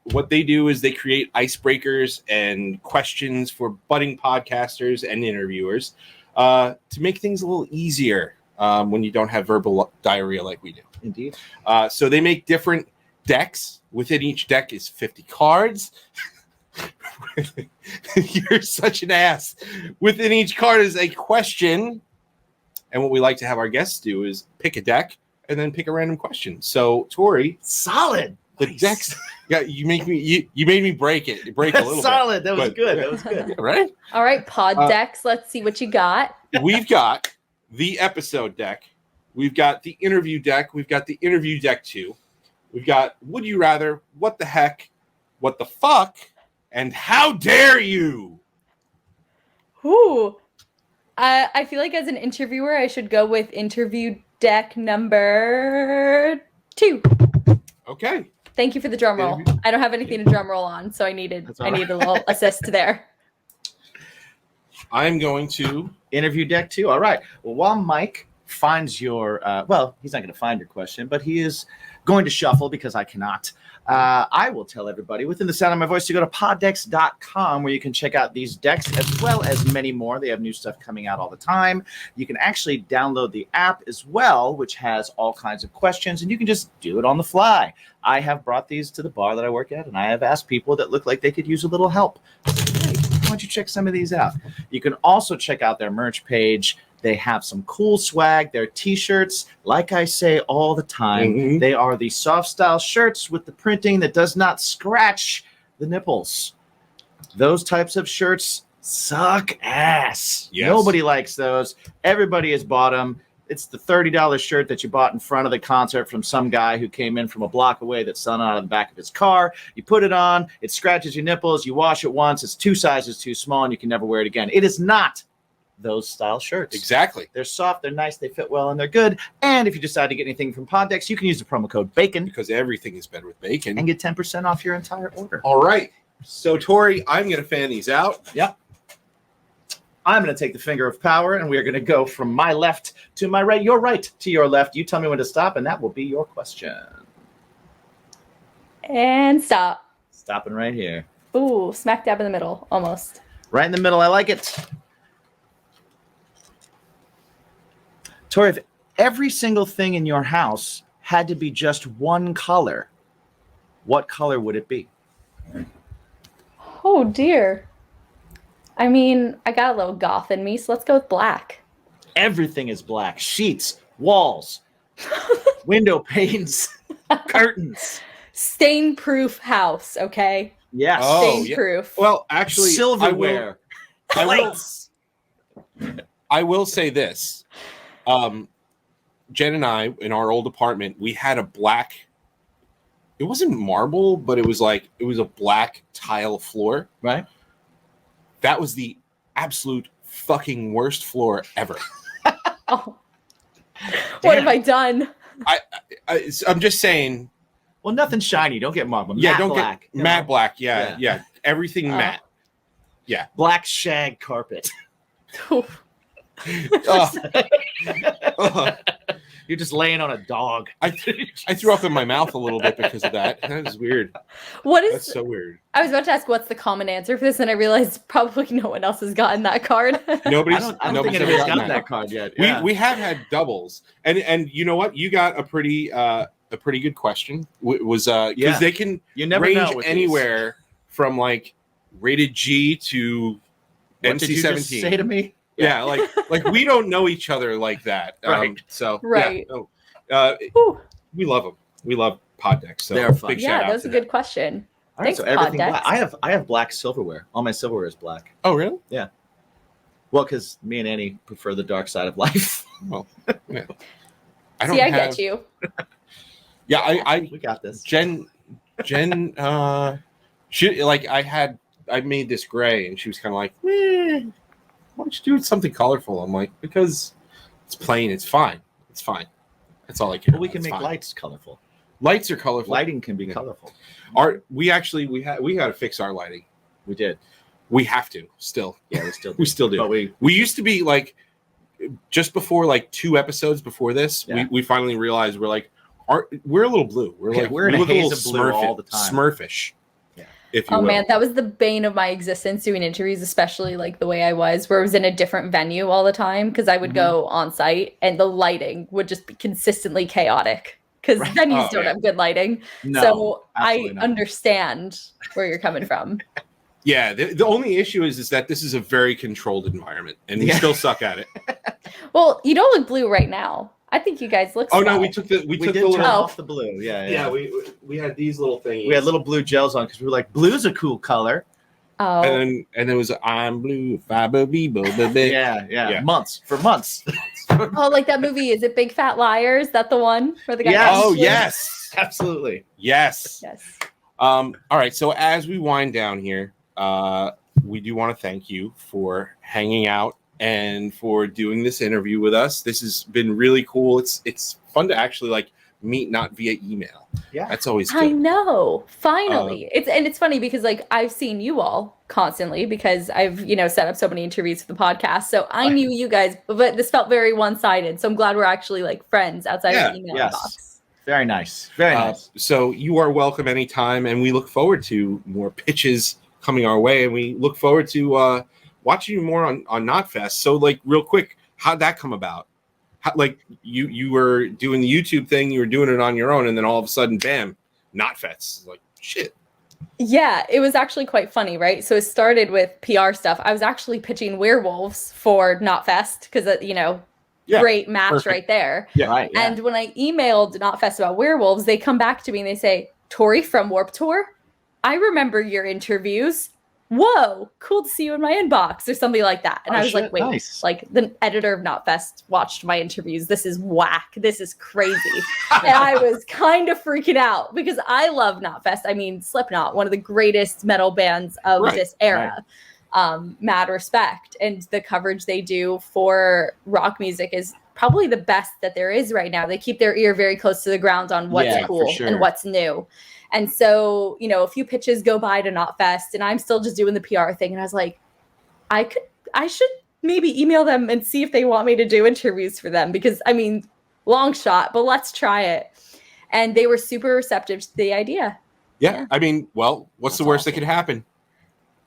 What they do is they create icebreakers and questions for budding podcasters and interviewers to make things a little easier when you don't have verbal diarrhea like we do. Indeed. So they make different decks. Within each deck is 50 cards. You're such an ass. Within each card is a question. And what we like to have our guests do is pick a deck and then pick a random question. So, Tori, solid. The decks. Yeah, you made me break a little solid. bit. That was good. That was good. Right? All right, pod decks. Let's see what you got. We've got the episode deck. We've got the interview deck. We've got the interview deck 2. We've got Would You Rather, What the Heck, What the Fuck, and How Dare You? Ooh. I feel like as an interviewer, I should go with interview deck number 2. Okay. Thank you for the drum roll. I don't have anything to drum roll on, so I need a little assist there. I'm going to interview deck 2. All right. Well, while Mike finds your, he's not going to find your question, but he is going to shuffle because I cannot. I will tell everybody within the sound of my voice to go to poddex.com where you can check out these decks as well as many more. They have new stuff coming out all the time. You can actually download the app as well, which has all kinds of questions, and you can just do it on the fly. I have brought these to the bar that I work at, and I have asked people that look like they could use a little help. Hey, why don't you check some of these out? You can also check out their merch page. They have some cool swag. Their t-shirts, like I say all the time, they are the soft style shirts with the printing that does not scratch the nipples. Those types of shirts suck ass. Yes. Nobody likes those. Everybody has bought them. It's the $30 shirt that you bought in front of the concert from some guy who came in from a block away that's selling out of the back of his car. You put it on, it scratches your nipples, you wash it once, it's 2 sizes too small, and you can never wear it again. It is not those style shirts. Exactly. They're soft, they're nice, they fit well, and they're good. And if you decide to get anything from Poddex, you can use the promo code BACON because everything is better with bacon and get 10% off your entire order. All right. So, Tori, I'm going to fan these out. Yep. I'm going to take the finger of power, and we are going to go from my left to my right, your right to your left. You tell me when to stop, and that will be your question. And stop. Stopping right here. Ooh, smack dab in the middle, almost. Right in the middle. I like it. Tori, if every single thing in your house had to be just one color, what color would it be? Oh, dear. I mean, I got a little goth in me, so let's go with black. Everything is black. Sheets, walls, window panes, curtains. Stain-proof house, okay? Yes. Oh, Stain-proof. yeah. Well, actually, silverware. I will say this. Jen and I, in our old apartment, we had a black, it wasn't marble, but it was a black tile floor. Right. That was the absolute fucking worst floor ever. Oh. What have I done? I'm just saying. Well, nothing shiny. Don't get marble. Yeah, matte black. Matte black. Yeah. Everything matte. Yeah. Black shag carpet. You're just laying on a dog. I threw up in my mouth a little bit because of that. That was weird. That's so weird. I was about to ask what's the common answer for this, and I realized probably no one else has gotten that card. Nobody's I don't think anybody's gotten that card yet. Yeah. We have had doubles, and you know what? You got a pretty good question. Was because they can range anywhere from like rated G to what NC-17. Did you just say to me? Yeah, like we don't know each other like that. Right. Right. Yeah, we love them. We love Poddex. So they're fun. Big shout out that was to a them. good question. All right, Thanks, so everything Poddex. black. I have black silverware. All my silverware is black. Oh, really? Yeah. Well, because me and Annie prefer the dark side of life. Well, yeah. I get you. Yeah, we got this. Jen, she I made this gray, and she was kind of like, why don't you do something colorful? I'm like, because It's plain. It's fine. It's fine. That's all I care. Well, we can It's make fine. lights colorful. Lights are colorful. Lighting can be colorful. We got to fix our lighting. We did. We have to still. Yeah, we still do. We still do. But we used to be like, just before like 2 episodes before this, we finally realized we're a little blue. We're in a haze of blue all the time. Smurfish. Yeah. If you Oh will. man, that was the bane of my existence doing interviews, especially like the way I was, where I was in a different venue all the time because I would go on site and the lighting would just be consistently chaotic because venues don't have good lighting. No, so I absolutely not. understand where you're coming from. Yeah, the only issue is that this is a very controlled environment, and we still suck at it. Well, you don't look blue right now. I think you guys look. Oh swell. no, we took the We little turn off the blue. Yeah. we had these little things. We had little blue gels on because we were like, blue's a cool color. Oh, and then it was I'm blue, fiber bibo, baby. Yeah. Months. oh, like that movie. Is it Big Fat Liars? That the one where the guy? Yes. Oh blue? yes, Absolutely. yes. Yes. All right. So as we wind down here, we do want to thank you for hanging out and for doing this interview with us. This has been really cool. It's fun to actually like meet, not via email. Yeah. That's always I good. know. Finally. It's funny because like I've seen you all constantly because I've, set up so many interviews for the podcast. So I knew you guys, but this felt very one-sided. So I'm glad we're actually like friends outside of the email box. Very nice. Very nice. So you are welcome anytime, and we look forward to more pitches coming our way, and we look forward to watching you more on Knotfest. So like real quick, how'd that come about? Like you were doing the YouTube thing, you were doing it on your own, and then all of a sudden, bam, Knotfest. Like shit. Yeah, it was actually quite funny, right? So it started with PR stuff. I was actually pitching werewolves for Knotfest because, great match right there. Yeah. Right. Yeah. And when I emailed Knotfest about werewolves, they come back to me and they say, Tori from Warped Tour, I remember your interviews. Whoa, cool to see you in my inbox or something like that. And I was like, wait, nice. like the editor of Knotfest watched my interviews. This is whack. This is crazy. And I was kind of freaking out because I love Knotfest. I mean, Slipknot, one of the greatest metal bands of this era. Mad respect. And the coverage they do for rock music is probably the best that there is right now. They keep their ear very close to the ground on what's cool and what's new. And so, a few pitches go by to Knotfest and I'm still just doing the PR thing. And I was like, I should maybe email them and see if they want me to do interviews for them because I mean, long shot, but let's try it. And they were super receptive to the idea. Yeah. I mean, well, what's the worst that could happen?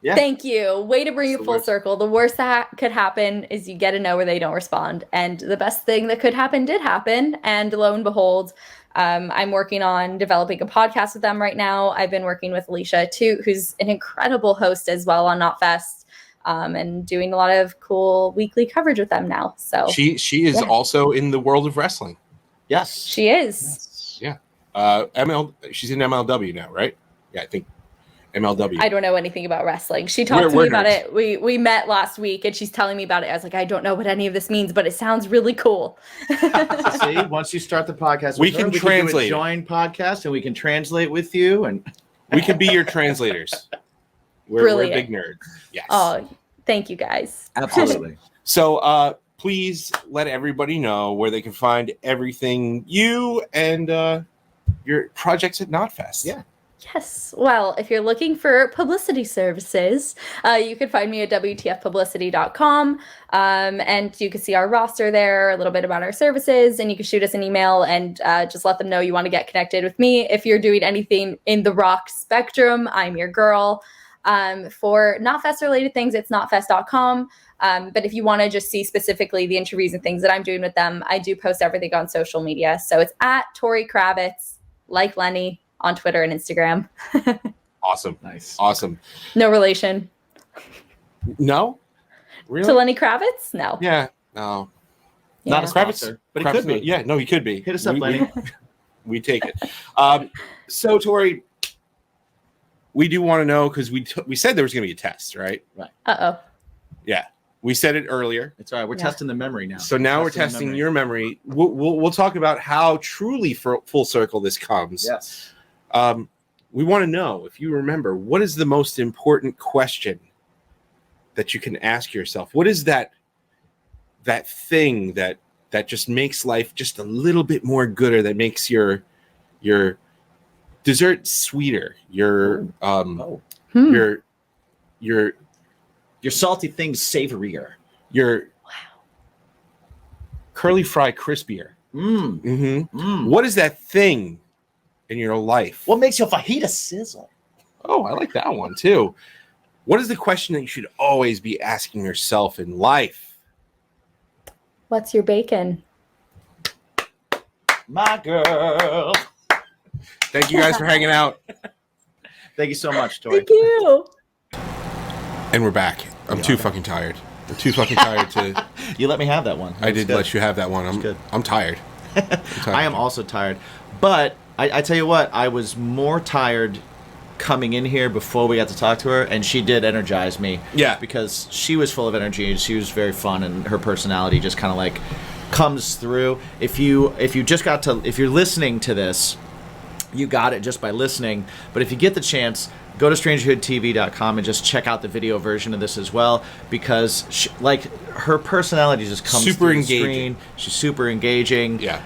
Yeah. Thank you. Way to bring it full worst. circle. The worst that could happen is you get to know where they don't respond. And the best thing that could happen did happen. And lo and behold, I'm working on developing a podcast with them right now. I've been working with Alicia too, who's an incredible host as well on Knotfest, and doing a lot of cool weekly coverage with them now. So She is also in the world of wrestling. Yes. she is. Yeah. She's in MLW now, right? Yeah, I think MLW. I don't know anything about wrestling. She talked to me about it. We met last week and she's telling me about it. I was like, I don't know what any of this means, but it sounds really cool. See, once you start the podcast, We can translate it. do a join podcast, and we can translate with you, and We can be your translators. We're Brilliant. big nerds. Yes. Oh, thank you guys. absolutely. So please let everybody know where they can find everything you and your projects at Knotfest. Yeah. Yes. Well, if you're looking for publicity services, you can find me at WTFpublicity.com. And you can see our roster there, a little bit about our services, and you can shoot us an email and just let them know you want to get connected with me. If you're doing anything in the rock spectrum, I'm your girl. For Knotfest related things, it's knotfest.com. But if you want to just see specifically the interviews and things that I'm doing with them, I do post everything on social media. So it's at Tori Kravitz, like Lenny, on Twitter and Instagram. Awesome. Nice. Awesome. No relation No? Really? to Lenny Kravitz? No. Yeah. No. Yeah. Not a sponsor, but it could be. Yeah, no, he could be. Hit us up, Lenny. We take it. So, Tori, we do want to know, because we said there was going to be a test, right? Uh-oh. Yeah. We said it earlier. It's all right. We're testing the memory now. So now we're testing your memory. We'll talk about how truly full circle this comes. Yes. We want to know, if you remember, what is the most important question that you can ask yourself? What is that thing that that just makes life just a little bit more gooder, that makes your dessert sweeter, your salty things savorier, your curly fry crispier. What is that thing in your life? What makes your fajita sizzle? Oh, I like that one too. What is the question that you should always be asking yourself in life? What's your bacon? My girl. Thank you guys for hanging out. Thank you so much, Tori. Thank you. And we're back. I'm too fucking tired. I'm too fucking tired to. You let me have that one. I did let you have that one. I'm tired. I am also tired. But I tell you what, I was more tired coming in here before we got to talk to her, and she did energize me. Yeah. Because she was full of energy, and she was very fun, and her personality just kind of like comes through. If you're listening to this, you got it just by listening. But if you get the chance, go to strangerhoodtv.com and just check out the video version of this as well, because her personality just comes super through engaging. the screen. She's super engaging. Yeah.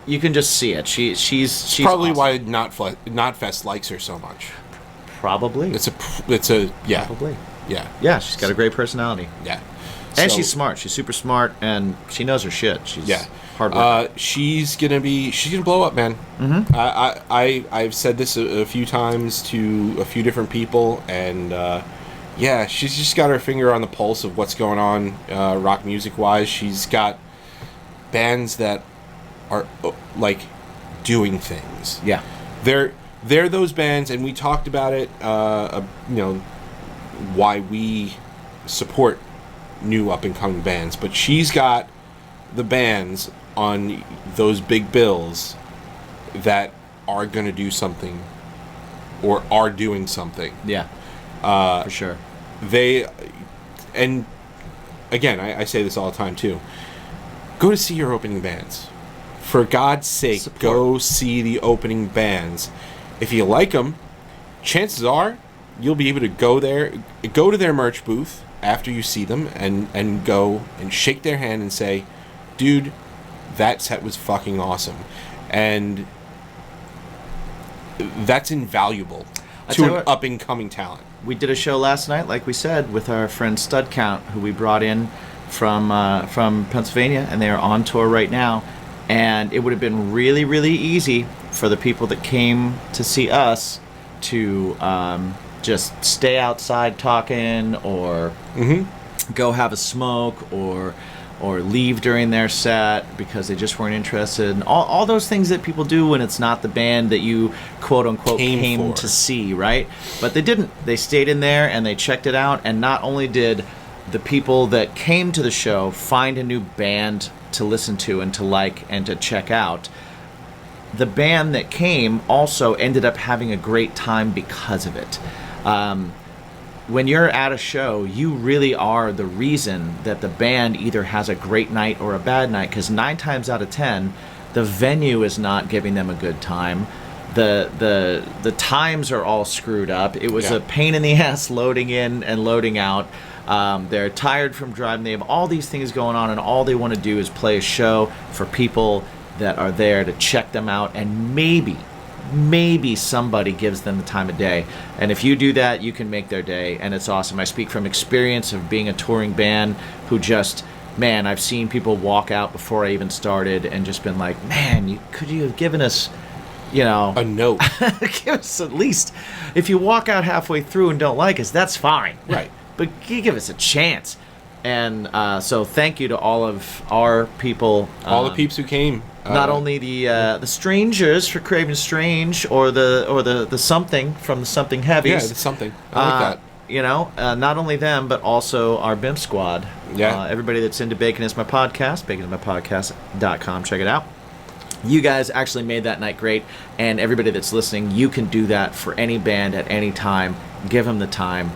You can just see it. She's probably awesome. why Knotfest likes her so much. Probably. It's a yeah. Probably. Yeah. Yeah, she's got a great personality. Yeah. And So- she's smart. She's super smart, and she knows her shit. She's Yeah. hard work. She's gonna blow up, man. I've said this a few times to a few different people, and yeah, she's just got her finger on the pulse of what's going on rock music wise. She's got bands that are like doing things. Yeah. They're those bands, and we talked about it. Why we support new up and coming bands, but she's got the bands on those big bills that are going to do something or are doing something. Yeah. For sure. And again, I say this all the time too. Go to see your opening bands. For God's sake, go see the opening bands. If you like them, chances are you'll be able to go to their merch booth after you see them and go and shake their hand and say, dude, that set was fucking awesome. And that's invaluable to an up-and-coming talent. We did a show last night, like we said, with our friend Stud Count, who we brought in from Pennsylvania, and they are on tour right now. And it would have been really, really easy for the people that came to see us to just stay outside talking, or go have a smoke, or leave during their set because they just weren't interested. And all those things that people do when it's not the band that you quote unquote came to see, right? But they didn't. They stayed in there and they checked it out. And not only did the people that came to the show find a new band to listen to and to like and to check out, the band that came also ended up having a great time because of it. When you're at a show, you really are the reason that the band either has a great night or a bad night, because 9 times out of 10, the venue is not giving them a good time. The times are all screwed up. It was a pain in the ass loading in and loading out. They're tired from driving. They have all these things going on, and all they want to do is play a show for people that are there to check them out, and maybe somebody gives them the time of day. And if you do that, you can make their day, and it's awesome. I speak from experience of being a touring band who just, man, I've seen people walk out before I even started and just been like, man, could you have given us, a note? Give us at least, if you walk out halfway through and don't like us, that's fine. Right. But you give us a chance. And so thank you to all of our people. All the peeps who came. Not only the strangers for Craven Strange, or the something from the Something Heavies. Yeah, the something. I like that. Not only them, but also our BIMP squad. Yeah. Everybody that's into Bacon Is My Podcast, baconismypodcast.com. Check it out. You guys actually made that night great, and everybody that's listening, you can do that for any band at any time. Give them the time.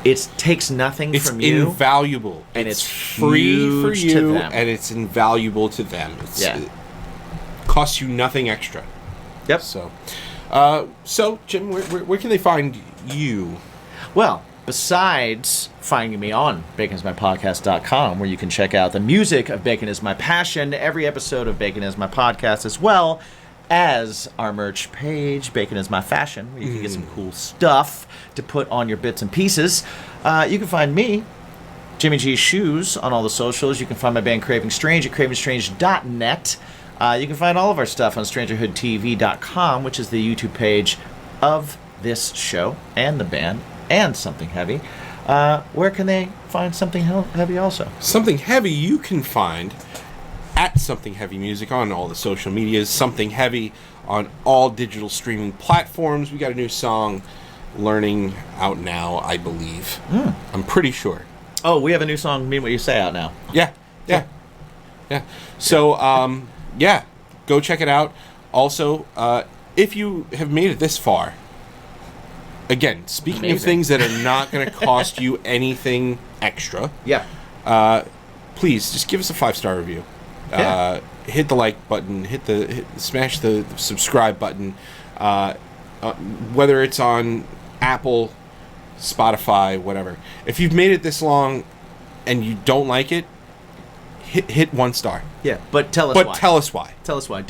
It takes nothing from you. It's invaluable. And it's free for huge to you, them. and it's invaluable to them. It costs you nothing extra. Yep. So Jim, where can they find you? Well, besides finding me on baconismypodcast.com, where you can check out the music of Bacon Is My Passion, every episode of Bacon Is My Podcast, as well as our merch page, Bacon Is My Fashion, where you can get some cool stuff to put on your bits and pieces. You can find me, Jimmy G's Shoes, on all the socials. You can find my band Craving Strange at cravingstrange.net. You can find all of our stuff on strangerhoodtv.com, which is the YouTube page of this show and the band and Something Heavy. Where can they find Something Heavy also? Something Heavy you can find at Something Heavy Music on all the social medias. Something Heavy on all digital streaming platforms. We got a new song, Learning, out now, I believe. I'm pretty sure. Oh, we have a new song, Mean What You Say, out now. Yeah. So, yeah, go check it out. Also, if you have made it this far, again, speaking of things that are not going to cost you anything extra, please just give us a 5-star review. Hit the like button, smash the subscribe button. Whether it's on Apple, Spotify, whatever. If you've made it this long and you don't like it, hit 1 star. Yeah, but tell us why. Tell us why. Tell us why.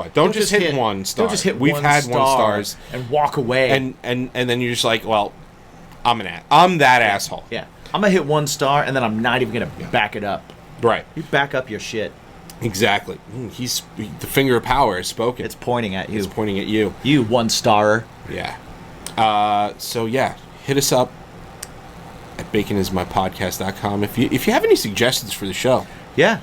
Don't just hit 1 star. Don't just hit We've had 1 stars and walk away. And then you're just like, well, I'm that asshole. Yeah. I'm going to hit 1 star and then I'm not even going to back it up. Right. You back up your shit. Exactly. The finger of power is spoken. It's pointing at you. It's pointing at you. You 1-starer. Yeah. So yeah, hit us up at baconismypodcast.com if you have any suggestions for the show. Yeah.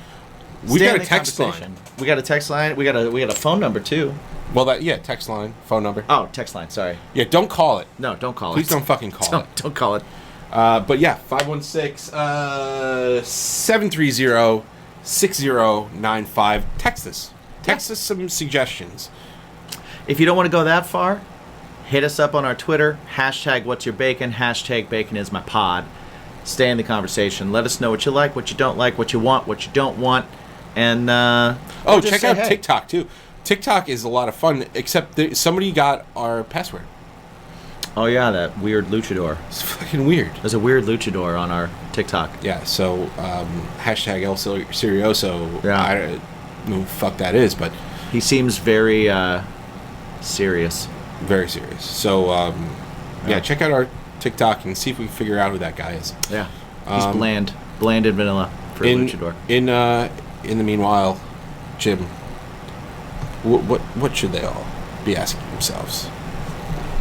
We got a text line. We got a text line. We got a phone number too. Well, text line, phone number. Oh, text line. Sorry. Yeah, don't call it. No, don't call Please it. don't fucking call it. Don't call it. But yeah, 516-730-6095. Text us. Text us some suggestions. If you don't want to go that far, hit us up on our Twitter, #What'sYourBacon, #BaconIsMyPod. Stay in the conversation. Let us know what you like, what you don't like, what you want, what you don't want. And check out TikTok too. TikTok is a lot of fun, except somebody got our password. Oh yeah, that weird luchador. It's fucking weird. There's a weird luchador on our TikTok. Yeah, so #El Serioso. Yeah. I don't know who the fuck that is, but he seems very serious. Very serious. So check out our TikTok and see if we can figure out who that guy is. Yeah, he's bland and vanilla for a luchador. In the meanwhile, Jim, what should they all be asking themselves?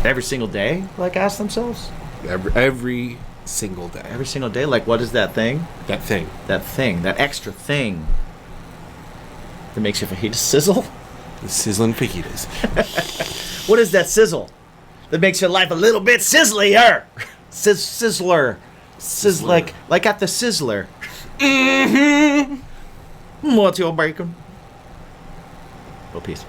Every single day, ask themselves? Every single day. Every single day? What is that thing? That thing. That extra thing that makes your fajita sizzle? The sizzling fajitas. What is that sizzle that makes your life a little bit sizzlier? Sizzler. Like at the Sizzler. Mm-hmm. What's your bacon? Well, peace.